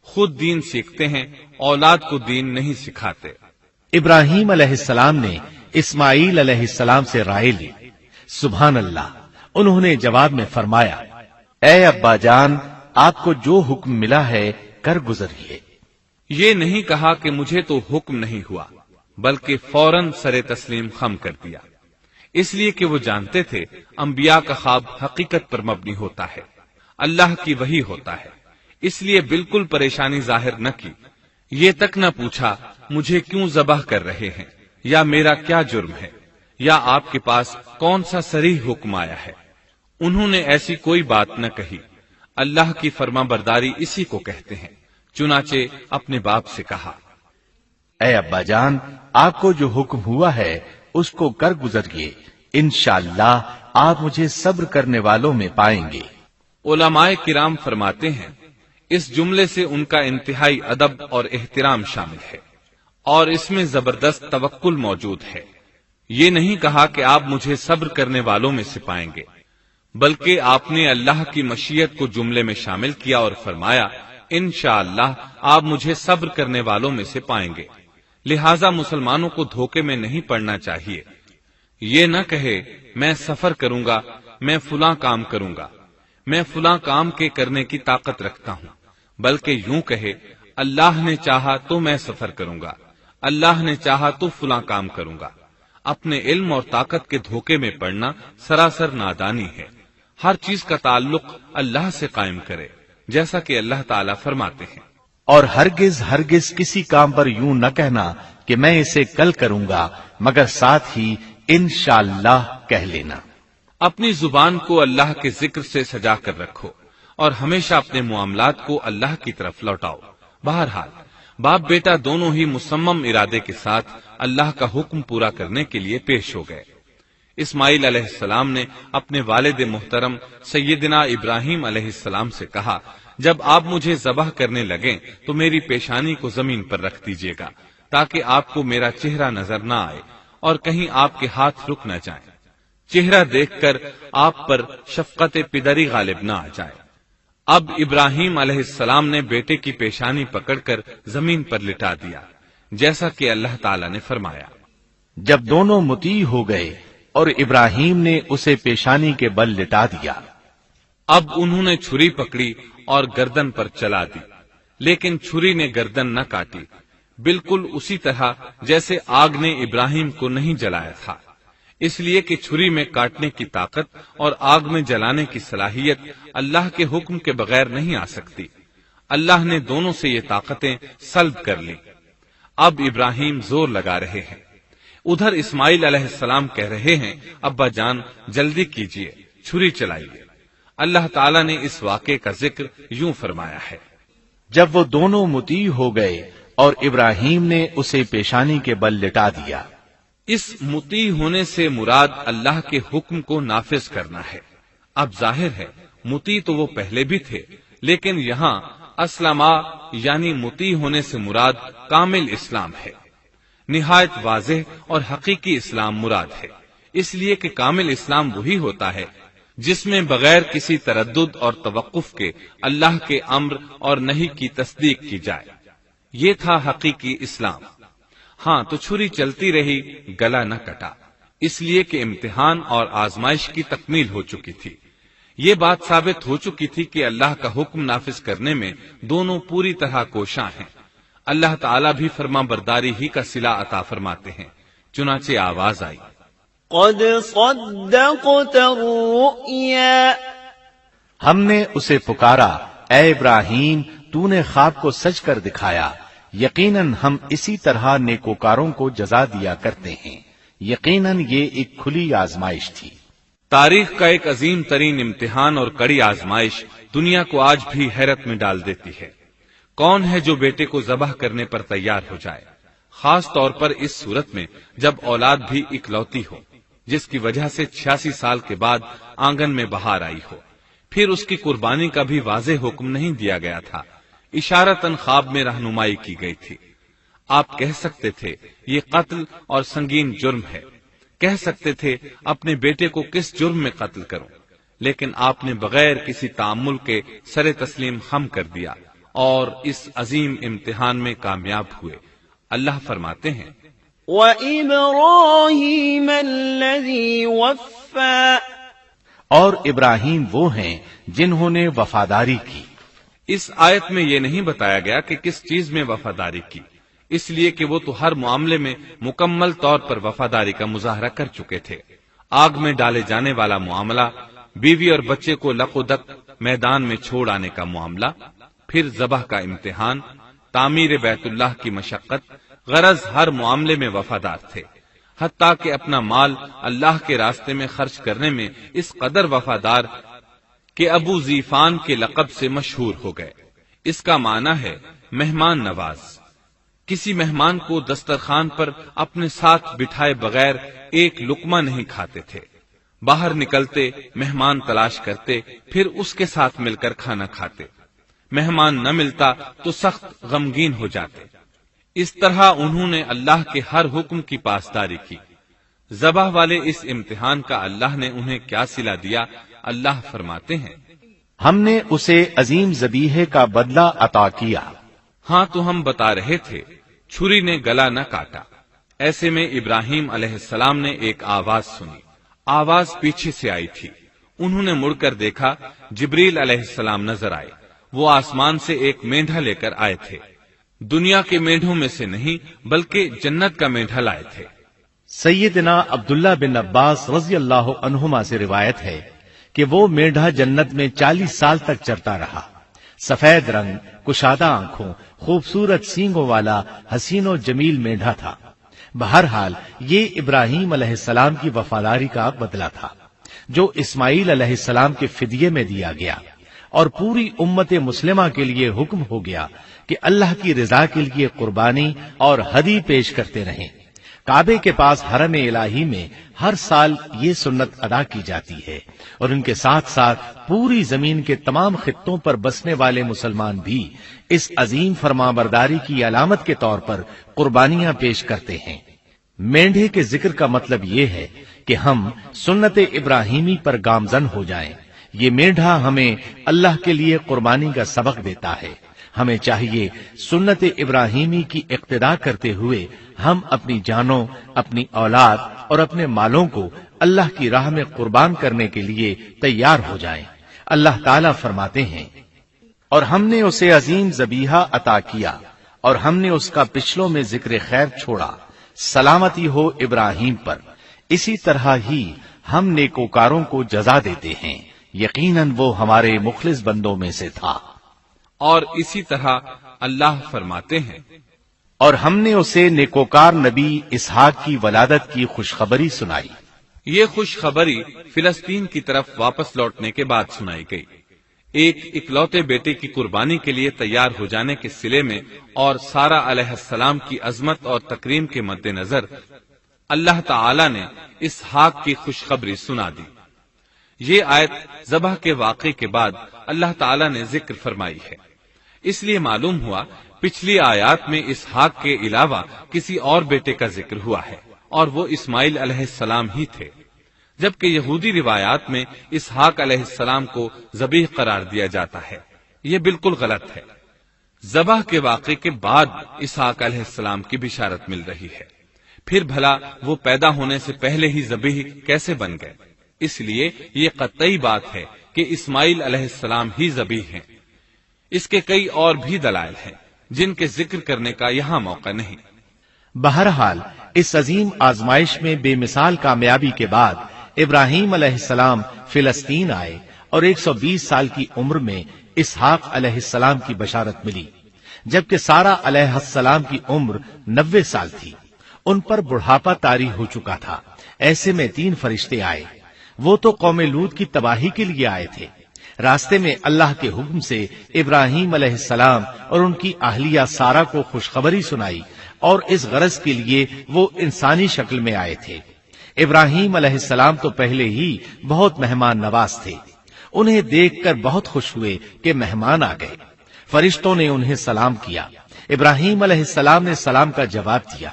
خود دین سیکھتے ہیں، اولاد کو دین نہیں سکھاتے۔ ابراہیم علیہ السلام نے اسماعیل علیہ السلام سے رائے لی۔ سبحان اللہ، انہوں نے جواب میں فرمایا اے ابا جان، آپ کو جو حکم ملا ہے کر گزریے۔ یہ نہیں کہا کہ مجھے تو حکم نہیں ہوا، بلکہ فوراً سر تسلیم خم کر دیا، اس لیے کہ وہ جانتے تھے انبیاء کا خواب حقیقت پر مبنی ہوتا ہے، اللہ کی وحی ہوتا ہے، اس لیے بالکل پریشانی ظاہر نہ کی، یہ تک نہ پوچھا مجھے کیوں ذبح کر رہے ہیں، یا میرا کیا جرم ہے، یا آپ کے پاس کون سا صریح حکم آیا ہے۔ انہوں نے ایسی کوئی بات نہ کہی، اللہ کی فرما برداری اسی کو کہتے ہیں۔ چنانچہ اپنے باپ سے کہا اے ابا جان، آپ کو جو حکم ہوا ہے اس کو کر گزریے، انشاءاللہ آپ مجھے صبر کرنے والوں میں پائیں گے۔ علماء کرام فرماتے ہیں اس جملے سے ان کا انتہائی ادب اور احترام شامل ہے، اور اس میں زبردست توکل موجود ہے۔ یہ نہیں کہا کہ آپ مجھے صبر کرنے والوں میں سے پائیں گے، بلکہ آپ نے اللہ کی مشیت کو جملے میں شامل کیا اور فرمایا انشاءاللہ آپ مجھے صبر کرنے والوں میں سے پائیں گے۔ لہذا مسلمانوں کو دھوکے میں نہیں پڑنا چاہیے، یہ نہ کہے میں سفر کروں گا، میں فلاں کام کروں گا، میں فلاں کام کے کرنے کی طاقت رکھتا ہوں، بلکہ یوں کہے اللہ نے چاہا تو میں سفر کروں گا، اللہ نے چاہا تو فلاں کام کروں گا۔ اپنے علم اور طاقت کے دھوکے میں پڑنا سراسر نادانی ہے۔ ہر چیز کا تعلق اللہ سے قائم کرے، جیسا کہ اللہ تعالیٰ فرماتے ہیں اور ہرگز ہرگز کسی کام پر یوں نہ کہنا کہ میں اسے کل کروں گا، مگر ساتھ ہی انشاءاللہ کہہ لینا۔ اپنی زبان کو اللہ کے ذکر سے سجا کر رکھو اور ہمیشہ اپنے معاملات کو اللہ کی طرف لوٹاؤ۔ بہرحال باپ بیٹا دونوں ہی مصمم ارادے کے ساتھ اللہ کا حکم پورا کرنے کے لیے پیش ہو گئے۔ اسماعیل علیہ السلام نے اپنے والد محترم سیدنا ابراہیم علیہ السلام سے کہا جب آپ مجھے ذبح کرنے لگیں تو میری پیشانی کو زمین پر رکھ دیجیے گا تاکہ آپ کو میرا چہرہ نظر نہ آئے اور کہیں آپ کے ہاتھ رک نہ جائیں، چہرہ دیکھ کر آپ پر شفقت پدری غالب نہ آ جائے۔ اب ابراہیم علیہ السلام نے بیٹے کی پیشانی پکڑ کر زمین پر لٹا دیا، جیسا کہ اللہ تعالیٰ نے فرمایا۔ جب دونوں مطیع ہو گئے اور ابراہیم نے اسے پیشانی کے بل لٹا دیا، اب انہوں نے چھری پکڑی اور گردن پر چلا دی، لیکن چھری نے گردن نہ کاٹی، بالکل اسی طرح جیسے آگ نے ابراہیم کو نہیں جلایا تھا، اس لیے کہ چھری میں کاٹنے کی طاقت اور آگ میں جلانے کی صلاحیت اللہ کے حکم کے بغیر نہیں آ سکتی۔ اللہ نے دونوں سے یہ طاقتیں سلب کر لیں۔ اب ابراہیم زور لگا رہے ہیں، ادھر اسماعیل علیہ السلام کہہ رہے ہیں، ابا جان جلدی کیجئے، چھری چلائیے۔ اللہ تعالیٰ نے اس واقعے کا ذکر یوں فرمایا ہے، جب وہ دونوں مطیع ہو گئے اور ابراہیم نے اسے پیشانی کے بل لٹا دیا۔ اس مطیع ہونے سے مراد اللہ کے حکم کو نافذ کرنا ہے۔ اب ظاہر ہے مطیع تو وہ پہلے بھی تھے، لیکن یہاں اسلما یعنی مطیع ہونے سے مراد کامل اسلام ہے۔ نہایت واضح اور حقیقی اسلام مراد ہے، اس لیے کہ کامل اسلام وہی ہوتا ہے جس میں بغیر کسی تردد اور توقف کے اللہ کے امر اور نہی کی تصدیق کی جائے۔ یہ تھا حقیقی اسلام۔ ہاں تو چھری چلتی رہی، گلا نہ کٹا، اس لیے کہ امتحان اور آزمائش کی تکمیل ہو چکی تھی۔ یہ بات ثابت ہو چکی تھی کہ اللہ کا حکم نافذ کرنے میں دونوں پوری طرح کوشاں ہیں۔ اللہ تعالیٰ بھی فرما برداری ہی کا صلہ عطا فرماتے ہیں۔ چنانچہ آواز آئی، قد صدقت الرؤيا، ہم نے اسے پکارا، اے ابراہیم تو نے خواب کو سچ کر دکھایا، یقیناً ہم اسی طرح نیکوکاروں کو جزا دیا کرتے ہیں۔ یقیناً یہ ایک کھلی آزمائش تھی۔ تاریخ کا ایک عظیم ترین امتحان اور کڑی آزمائش دنیا کو آج بھی حیرت میں ڈال دیتی ہے۔ کون ہے جو بیٹے کو ذبح کرنے پر تیار ہو جائے، خاص طور پر اس صورت میں جب اولاد بھی اکلوتی ہو، جس کی وجہ سے 86 سال کے بعد آنگن میں بہار آئی ہو۔ پھر اس کی قربانی کا بھی واضح حکم نہیں دیا گیا تھا، اشارتاً خواب میں رہنمائی کی گئی تھی۔ آپ کہہ سکتے تھے یہ قتل اور سنگین جرم ہے، کہہ سکتے تھے اپنے بیٹے کو کس جرم میں قتل کروں، لیکن آپ نے بغیر کسی تعامل کے سر تسلیم خم کر دیا اور اس عظیم امتحان میں کامیاب ہوئے۔ اللہ فرماتے ہیں، وَإِبْرَاهِيمَ الَّذِي وَفَّى، اور ابراہیم وہ ہیں جنہوں نے وفاداری کی۔ اس آیت میں یہ نہیں بتایا گیا کہ کس چیز میں وفاداری کی، اس لیے کہ وہ تو ہر معاملے میں مکمل طور پر وفاداری کا مظاہرہ کر چکے تھے۔ آگ میں ڈالے جانے والا معاملہ، بیوی اور بچے کو لق و دق میدان میں چھوڑ آنے کا معاملہ، پھر ذبح کا امتحان، تعمیر بیت اللہ کی مشقت، غرض ہر معاملے میں وفادار تھے، حتیٰ کہ اپنا مال اللہ کے راستے میں خرچ کرنے میں اس قدر وفادار کہ ابو زیفان کے لقب سے مشہور ہو گئے۔ اس کا معنی ہے مہمان نواز۔ کسی مہمان کو دسترخوان پر اپنے ساتھ بٹھائے بغیر ایک لقمہ نہیں کھاتے تھے، باہر نکلتے مہمان تلاش کرتے، پھر اس کے ساتھ مل کر کھانا کھاتے، مہمان نہ ملتا تو سخت غمگین ہو جاتے۔ اس طرح انہوں نے اللہ کے ہر حکم کی پاسداری کی۔ ذبح والے اس امتحان کا اللہ نے انہیں کیا صلہ دیا؟ اللہ فرماتے ہیں، ہم نے اسے عظیم ذبیحے کا بدلہ عطا کیا۔ ہاں تو ہم بتا رہے تھے چھری نے گلا نہ کاٹا۔ ایسے میں ابراہیم علیہ السلام نے ایک آواز سنی، آواز پیچھے سے آئی تھی۔ انہوں نے مڑ کر دیکھا، جبریل علیہ السلام نظر آئے۔ وہ آسمان سے ایک مینڈھا لے کر آئے تھے، دنیا کے مینڈھوں میں سے نہیں بلکہ جنت کا مینڈھا لائے تھے۔ سیدنا عبداللہ بن عباس رضی اللہ عنہما سے روایت ہے کہ وہ مینڈھا جنت میں 40 سال تک چرتا رہا۔ سفید رنگ، کشادہ آنکھوں، خوبصورت سینگوں والا حسین و جمیل مینڈھا تھا۔ بہرحال یہ ابراہیم علیہ السلام کی وفاداری کا بدلہ تھا جو اسماعیل علیہ السلام کے فدیے میں دیا گیا، اور پوری امت مسلمہ کے لیے حکم ہو گیا کہ اللہ کی رضا کے لیے قربانی اور ہدی پیش کرتے رہیں۔ کعبے کے پاس حرم الہی میں ہر سال یہ سنت ادا کی جاتی ہے، اور ان کے ساتھ ساتھ پوری زمین کے تمام خطوں پر بسنے والے مسلمان بھی اس عظیم فرمانبرداری کی علامت کے طور پر قربانیاں پیش کرتے ہیں۔ مینڈھے کے ذکر کا مطلب یہ ہے کہ ہم سنت ابراہیمی پر گامزن ہو جائیں، یہ میڈھا ہمیں اللہ کے لیے قربانی کا سبق دیتا ہے۔ ہمیں چاہیے سنت ابراہیمی کی اقتدا کرتے ہوئے ہم اپنی جانوں، اپنی اولاد اور اپنے مالوں کو اللہ کی راہ میں قربان کرنے کے لیے تیار ہو جائیں۔ اللہ تعالیٰ فرماتے ہیں، اور ہم نے اسے عظیم ذبیحہ عطا کیا اور ہم نے اس کا پچھلوں میں ذکر خیر چھوڑا، سلامتی ہو ابراہیم پر۔ اسی طرح ہی ہم نیکوکاروں کو جزا دیتے ہیں، یقیناً وہ ہمارے مخلص بندوں میں سے تھا۔ اور اسی طرح اللہ فرماتے ہیں، اور ہم نے اسے نیکوکار نبی اسحاق کی ولادت کی خوشخبری سنائی۔ یہ خوشخبری فلسطین کی طرف واپس لوٹنے کے بعد سنائی گئی۔ ایک اکلوتے بیٹے کی قربانی کے لیے تیار ہو جانے کے صلے میں اور سارہ علیہ السلام کی عظمت اور تکریم کے مد نظر اللہ تعالی نے اسحاق کی خوشخبری سنا دی۔ یہ آیت ذبح کے واقعے کے بعد اللہ تعالی نے ذکر فرمائی ہے، اس لیے معلوم ہوا پچھلی آیات میں اسحاق کے علاوہ کسی اور بیٹے کا ذکر ہوا ہے، اور وہ اسماعیل علیہ السلام ہی تھے، جبکہ یہودی روایات میں اسحاق علیہ السلام کو ذبیح قرار دیا جاتا ہے۔ یہ بالکل غلط ہے۔ ذبح کے واقعے کے بعد اسحاق علیہ السلام کی بشارت مل رہی ہے، پھر بھلا وہ پیدا ہونے سے پہلے ہی ذبیح کیسے بن گئے؟ اس لیے یہ قطعی بات ہے کہ اسماعیل علیہ السلام ہی ذبیح ہیں۔ اس کے کئی اور بھی دلائل ہیں جن کے ذکر کرنے کا یہاں موقع نہیں۔ بہرحال اس عظیم آزمائش میں بے مثال کامیابی کے بعد ابراہیم علیہ السلام فلسطین آئے اور 120 سال کی عمر میں اسحاق علیہ السلام کی بشارت ملی، جبکہ سارہ علیہ السلام کی عمر 90 سال تھی۔ ان پر بڑھاپا طاری ہو چکا تھا۔ ایسے میں 3 فرشتے آئے، وہ تو قوم لوط کی تباہی کے لیے آئے تھے۔ راستے میں اللہ کے حکم سے ابراہیم علیہ السلام اور ان کی اہلیہ سارہ کو خوشخبری سنائی، اور اس غرض کے لیے وہ انسانی شکل میں آئے تھے۔ ابراہیم علیہ السلام تو پہلے ہی بہت مہمان نواز تھے، انہیں دیکھ کر بہت خوش ہوئے کہ مہمان آ گئے۔ فرشتوں نے انہیں سلام کیا، ابراہیم علیہ السلام نے سلام کا جواب دیا۔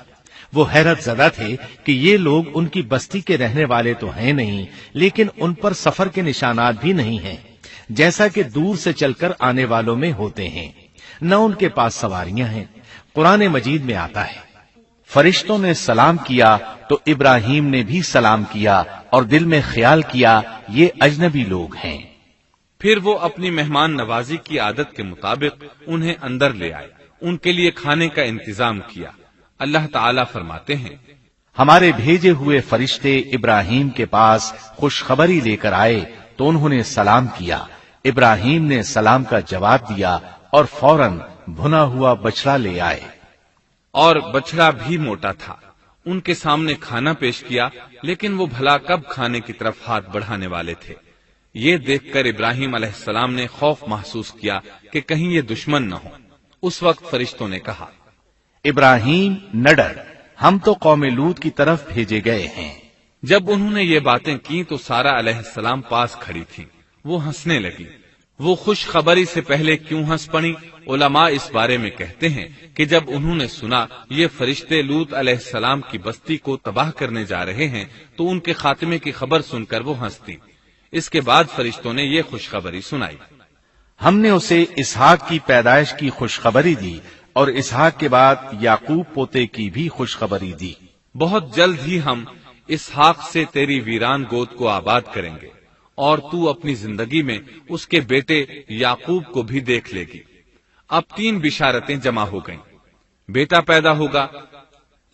وہ حیرت زدہ تھے کہ یہ لوگ ان کی بستی کے رہنے والے تو ہیں نہیں، لیکن ان پر سفر کے نشانات بھی نہیں ہیں، جیسا کہ دور سے چل کر آنے والوں میں ہوتے ہیں، نہ ان کے پاس سواریاں ہیں۔ قرآن مجید میں آتا ہے، فرشتوں نے سلام کیا تو ابراہیم نے بھی سلام کیا اور دل میں خیال کیا یہ اجنبی لوگ ہیں۔ پھر وہ اپنی مہمان نوازی کی عادت کے مطابق انہیں اندر لے آئے، ان کے لیے کھانے کا انتظام کیا۔ اللہ تعالیٰ فرماتے ہیں، ہمارے بھیجے ہوئے فرشتے ابراہیم کے پاس خوشخبری لے کر آئے تو انہوں نے سلام کیا۔ ابراہیم نے سلام کا جواب دیا اور فوراً بھنا ہوا بچڑا لے آئے، اور بچڑا بھی موٹا تھا۔ ان کے سامنے کھانا پیش کیا، لیکن وہ بھلا کب کھانے کی طرف ہاتھ بڑھانے والے تھے؟ یہ دیکھ کر ابراہیم علیہ السلام نے خوف محسوس کیا کہ کہیں یہ دشمن نہ ہو۔ اس وقت فرشتوں نے کہا، ابراہیم نہ ڈر، ہم تو قوم لوط کی طرف بھیجے گئے ہیں۔ جب انہوں نے یہ باتیں کی تو سارہ علیہ السلام پاس کھڑی تھی، وہ ہنسنے لگی۔ وہ خوشخبری سے پہلے کیوں ہنس پڑی؟ علماء اس بارے میں کہتے ہیں کہ جب انہوں نے سنا یہ فرشتے لوط علیہ السلام کی بستی کو تباہ کرنے جا رہے ہیں تو ان کے خاتمے کی خبر سن کر وہ ہنستی۔ اس کے بعد فرشتوں نے یہ خوشخبری سنائی، ہم نے اسے اسحاق کی پیدائش کی خوشخبری دی اور اسحاق کے بعد یعقوب پوتے کی بھی خوشخبری دی۔ بہت جلد ہی ہم اسحاق سے تیری ویران گود کو آباد کریں گے، اور تو اپنی زندگی میں اس کے بیٹے یعقوب کو بھی دیکھ لے گی۔ اب 3 بشارتیں جمع ہو گئیں، بیٹا پیدا ہوگا،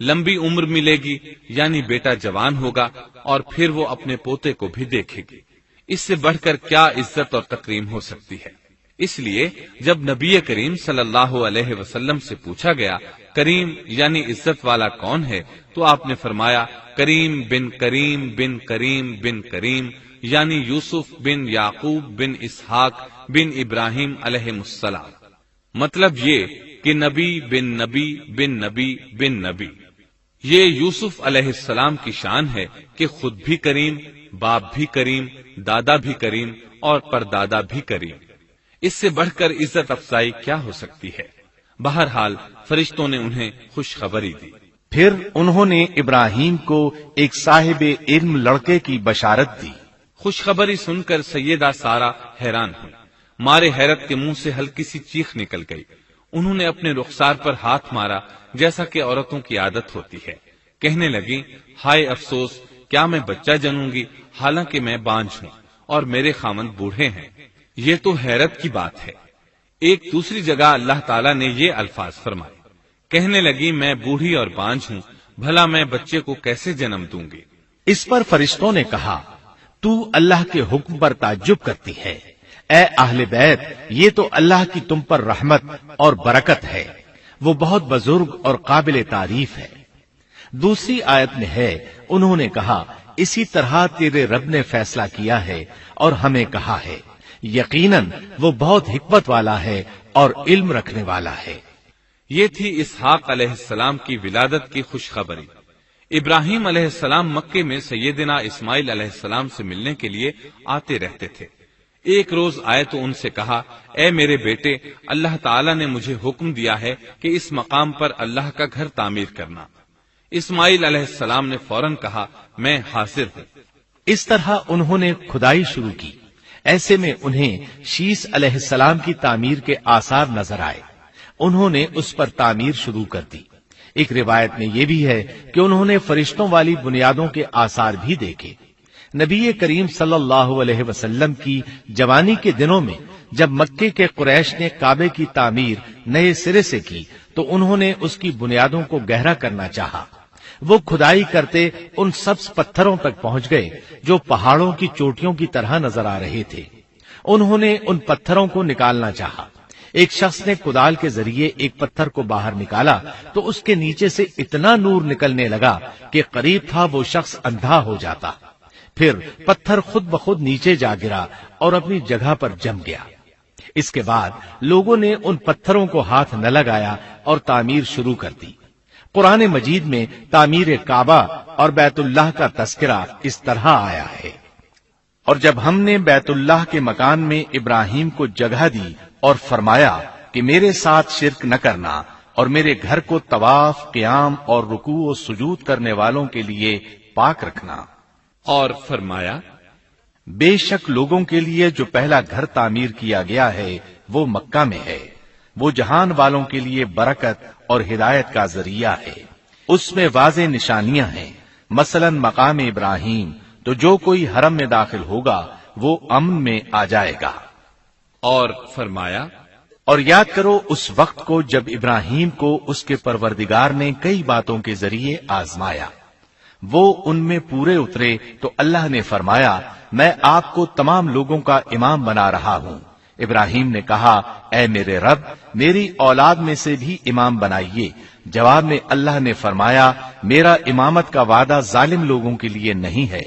لمبی عمر ملے گی یعنی بیٹا جوان ہوگا، اور پھر وہ اپنے پوتے کو بھی دیکھے گی۔ اس سے بڑھ کر کیا عزت اور تکریم ہو سکتی ہے؟ اس لیے جب نبی کریم صلی اللہ علیہ وسلم سے پوچھا گیا کریم یعنی عزت والا کون ہے، تو آپ نے فرمایا کریم بن کریم بن کریم بن کریم، یعنی یوسف بن یعقوب بن اسحاق بن ابراہیم علیہ السلام۔ مطلب یہ کہ نبی بن نبی بن نبی بن نبی۔ یہ یوسف علیہ السلام کی شان ہے کہ خود بھی کریم، باپ بھی کریم، دادا بھی کریم اور پردادا بھی کریم۔ اس سے بڑھ کر عزت افزائی کیا ہو سکتی ہے؟ بہرحال فرشتوں نے انہیں خوشخبری دی۔ پھر انہوں نے ابراہیم کو ایک صاحب علم لڑکے کی بشارت دی۔ خوشخبری سن کر سیدہ سارہ حیران ہوئی، مارے حیرت کے منہ سے ہلکی سی چیخ نکل گئی۔ انہوں نے اپنے رخسار پر ہاتھ مارا جیسا کہ عورتوں کی عادت ہوتی ہے، کہنے لگی، ہائے افسوس، کیا میں بچہ جنوں گی حالانکہ میں بانجھ ہوں اور میرے خاوند بوڑھے ہیں؟ یہ تو حیرت کی بات ہے۔ ایک دوسری جگہ اللہ تعالیٰ نے یہ الفاظ فرمائے، کہنے لگی، میں بوڑھی اور بانجھ ہوں، بھلا میں بچے کو کیسے جنم دوں گی؟ اس پر فرشتوں نے کہا، تو اللہ کے حکم پر تعجب کرتی ہے، اے اہل بیت، یہ تو اللہ کی تم پر رحمت اور برکت ہے، وہ بہت بزرگ اور قابل تعریف ہے۔ دوسری آیت میں ہے، انہوں نے کہا، اسی طرح تیرے رب نے فیصلہ کیا ہے اور ہمیں کہا ہے، یقیناً وہ بہت حکمت والا ہے اور علم رکھنے والا ہے۔ یہ تھی اسحاق علیہ السلام کی ولادت کی خوشخبری۔ ابراہیم علیہ السلام مکے میں سیدنا اسماعیل علیہ السلام سے ملنے کے لیے آتے رہتے تھے۔ ایک روز آئے تو ان سے کہا، اے میرے بیٹے، اللہ تعالیٰ نے مجھے حکم دیا ہے کہ اس مقام پر اللہ کا گھر تعمیر کرنا۔ اسماعیل علیہ السلام نے فوراً کہا، میں حاضر ہوں۔ اس طرح انہوں نے کھدائی شروع کی۔ ایسے میں انہیں شیش علیہ السلام کی تعمیر کے آثار نظر آئے۔ انہوں نے اس پر تعمیر شروع کر دی۔ ایک روایت میں یہ بھی ہے کہ انہوں نے فرشتوں والی بنیادوں کے آثار بھی دیکھے۔ نبی کریم صلی اللہ علیہ وسلم کی جوانی کے دنوں میں جب مکے کے قریش نے کعبے کی تعمیر نئے سرے سے کی تو انہوں نے اس کی بنیادوں کو گہرا کرنا چاہا۔ وہ کھدائی کرتے ان سبز پتھروں تک پہنچ گئے جو پہاڑوں کی چوٹیوں کی طرح نظر آ رہے تھے۔ انہوں نے ان پتھروں کو نکالنا چاہا۔ ایک شخص نے کدال کے ذریعے ایک پتھر کو باہر نکالا تو اس کے نیچے سے اتنا نور نکلنے لگا کہ قریب تھا وہ شخص اندھا ہو جاتا۔ پھر پتھر خود بخود نیچے جا گرا اور اپنی جگہ پر جم گیا۔ اس کے بعد لوگوں نے ان پتھروں کو ہاتھ نہ لگایا اور تعمیر شروع کر دی۔ قرآن مجید میں تعمیر کعبہ اور بیت اللہ کا تذکرہ اس طرح آیا ہے، اور جب ہم نے بیت اللہ کے مکان میں ابراہیم کو جگہ دی اور فرمایا کہ میرے ساتھ شرک نہ کرنا اور میرے گھر کو طواف، قیام اور رکوع و سجود کرنے والوں کے لیے پاک رکھنا، اور فرمایا، بے شک لوگوں کے لیے جو پہلا گھر تعمیر کیا گیا ہے وہ مکہ میں ہے، وہ جہان والوں کے لیے برکت اور ہدایت کا ذریعہ ہے، اس میں واضح نشانیاں ہیں، مثلا مقام ابراہیم، تو جو کوئی حرم میں داخل ہوگا وہ امن میں آ جائے گا۔ اور فرمایا، اور یاد کرو اس وقت کو جب ابراہیم کو اس کے پروردگار نے کئی باتوں کے ذریعے آزمایا، وہ ان میں پورے اترے تو اللہ نے فرمایا، میں آپ کو تمام لوگوں کا امام بنا رہا ہوں۔ ابراہیم نے کہا، اے میرے رب، میری اولاد میں سے بھی امام بنائیے۔ جواب میں اللہ نے فرمایا، میرا امامت کا وعدہ ظالم لوگوں کے لیے نہیں ہے۔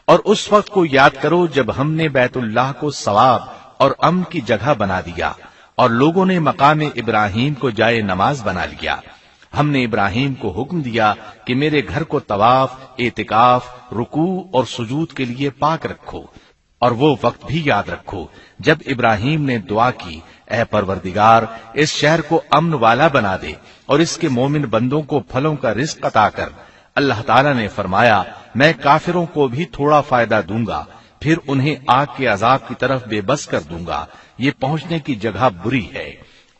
اور اس وقت کو یاد کرو جب ہم نے بیت اللہ کو ثواب اور امن کی جگہ بنا دیا اور لوگوں نے مقام ابراہیم کو جائے نماز بنا لیا۔ ہم نے ابراہیم کو حکم دیا کہ میرے گھر کو طواف، اعتکاف، رکوع اور سجود کے لیے پاک رکھو، اور وہ وقت بھی یاد رکھو جب ابراہیم نے دعا کی، اے پروردگار، اس شہر کو امن والا بنا دے اور اس کے مومن بندوں کو پھلوں کا رزق عطا کر۔ اللہ تعالیٰ نے فرمایا، میں کافروں کو بھی تھوڑا فائدہ دوں گا، پھر انہیں آگ کے عذاب کی طرف بے بس کر دوں گا، یہ پہنچنے کی جگہ بری ہے۔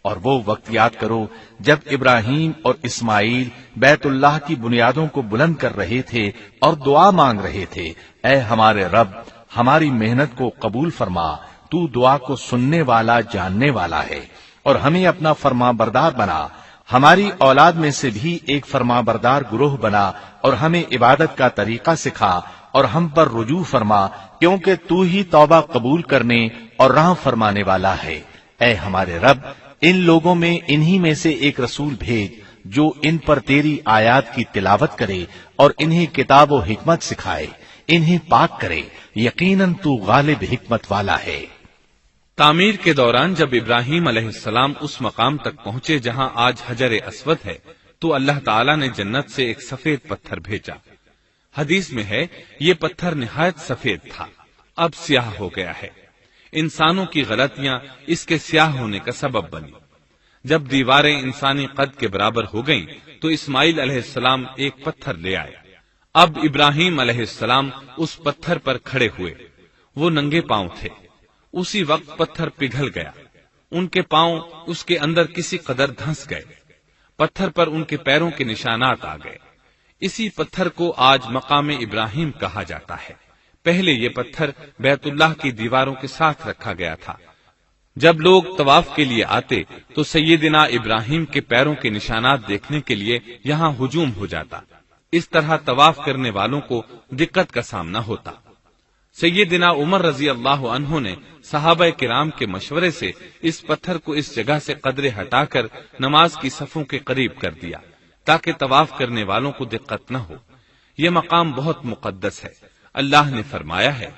اور وہ وقت یاد کرو جب ابراہیم اور اسماعیل بیت اللہ کی بنیادوں کو بلند کر رہے تھے اور دعا مانگ رہے تھے، اے ہمارے رب، ہماری محنت کو قبول فرما، تو دعا کو سننے والا، جاننے والا ہے، اور ہمیں اپنا فرما بردار بنا، ہماری اولاد میں سے بھی ایک فرما بردار گروہ بنا، اور ہمیں عبادت کا طریقہ سکھا اور ہم پر رجوع فرما، کیونکہ تو ہی توبہ قبول کرنے اور رحم فرمانے والا ہے۔ اے ہمارے رب، ان لوگوں میں انہی میں سے ایک رسول بھیج جو ان پر تیری آیات کی تلاوت کرے اور انہیں کتاب و حکمت سکھائے، انہیں پاک کرے، یقیناً تو غالب حکمت والا ہے۔ تعمیر کے دوران جب ابراہیم علیہ السلام اس مقام تک پہنچے جہاں آج حجر اسود ہے تو اللہ تعالیٰ نے جنت سے ایک سفید پتھر بھیجا۔ حدیث میں ہے یہ پتھر نہایت سفید تھا، اب سیاہ ہو گیا ہے۔ انسانوں کی غلطیاں اس کے سیاہ ہونے کا سبب بنی۔ جب دیواریں انسانی قد کے برابر ہو گئیں تو اسماعیل علیہ السلام ایک پتھر لے آئے۔ اب ابراہیم علیہ السلام اس پتھر پر کھڑے ہوئے۔ وہ ننگے پاؤں تھے۔ اسی وقت پتھر پگھل گیا، ان کے پاؤں اس کے اندر کسی قدر دھنس گئے، پتھر پر ان کے پیروں کے نشانات آ گئے۔ اسی پتھر کو آج مقام ابراہیم کہا جاتا ہے۔ پہلے یہ پتھر بیت اللہ کی دیواروں کے ساتھ رکھا گیا تھا۔ جب لوگ طواف کے لیے آتے تو سیدنا ابراہیم کے پیروں کے نشانات دیکھنے کے لیے یہاں ہجوم ہو جاتا۔ اس طرح طواف کرنے والوں کو دقت کا سامنا ہوتا۔ سیدنا عمر رضی اللہ عنہ نے صحابہ کرام کے مشورے سے اس پتھر کو اس جگہ سے قدرے ہٹا کر نماز کی صفوں کے قریب کر دیا تاکہ طواف کرنے والوں کو دقت نہ ہو۔ یہ مقام بہت مقدس ہے۔ اللہ نے فرمایا ہے،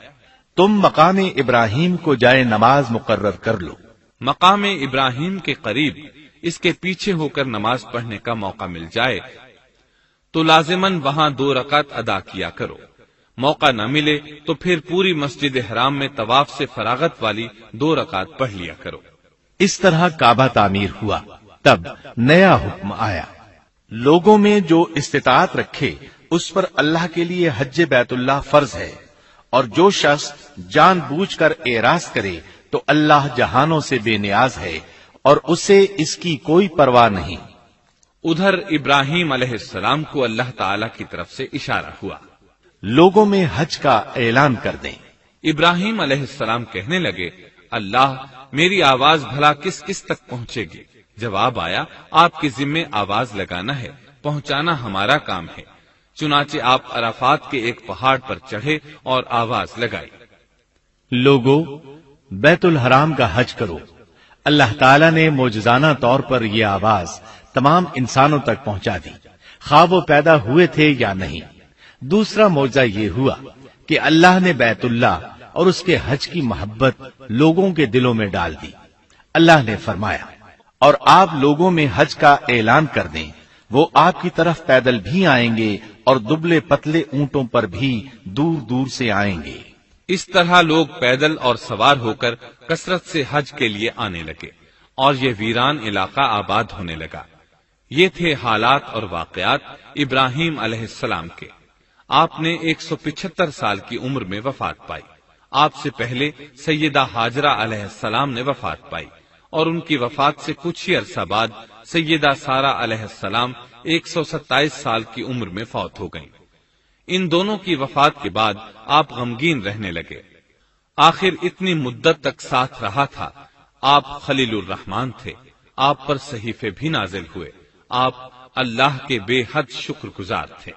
تم مقام ابراہیم کو جائے نماز مقرر کر لو۔ مقام ابراہیم کے قریب اس کے پیچھے ہو کر نماز پڑھنے کا موقع مل جائے تو لازماً وہاں 2 رکعت ادا کیا کرو۔ موقع نہ ملے تو پھر پوری مسجد حرام میں طواف سے فراغت والی 2 رکعت پڑھ لیا کرو۔ اس طرح کعبہ تعمیر ہوا۔ تب نیا حکم آیا، لوگوں میں جو استطاعت رکھے اس پر اللہ کے لیے حج بیت اللہ فرض ہے، اور جو شخص جان بوجھ کر اعراض کرے تو اللہ جہانوں سے بے نیاز ہے اور اسے اس کی کوئی پرواہ نہیں۔ ادھر ابراہیم علیہ السلام کو اللہ تعالی کی طرف سے اشارہ ہوا، لوگوں میں حج کا اعلان کر دیں۔ ابراہیم علیہ السلام کہنے لگے، اللہ میری آواز بھلا کس کس تک پہنچے گی؟ جواب آیا، آپ کے ذمے آواز لگانا ہے، پہنچانا ہمارا کام ہے۔ چنانچہ آپ عرفات کے ایک پہاڑ پر چڑھے اور آواز لگائی، لوگو بیت الحرام کا حج کرو۔ اللہ تعالیٰ نے معجزانہ طور پر یہ آواز تمام انسانوں تک پہنچا دی، خواہ وہ پیدا ہوئے تھے یا نہیں۔ دوسرا معجزہ یہ ہوا کہ اللہ نے بیت اللہ اور اس کے حج کی محبت لوگوں کے دلوں میں ڈال دی۔ اللہ نے فرمایا، اور آپ لوگوں میں حج کا اعلان کر دیں، وہ آپ کی طرف پیدل بھی آئیں گے اور دبلے پتلے اونٹوں پر بھی دور دور سے آئیں گے۔ اس طرح لوگ پیدل اور سوار ہو کر کثرت سے حج کے لیے آنے لگے اور یہ ویران علاقہ آباد ہونے لگا۔ یہ تھے حالات اور واقعات ابراہیم علیہ السلام کے۔ آپ نے 175 سال کی عمر میں وفات پائی۔ آپ سے پہلے سیدہ ہاجرہ علیہ السلام نے وفات پائی، اور ان کی وفات سے کچھ ہی عرصہ بعد سیدہ سارہ علیہ السلام 127 سال کی عمر میں فوت ہو گئیں۔ ان دونوں کی وفات کے بعد آپ غمگین رہنے لگے۔ آخر اتنی مدت تک ساتھ رہا تھا۔ آپ خلیل الرحمان تھے، آپ پر صحیفے بھی نازل ہوئے، آپ اللہ کے بے حد شکر گزار تھے۔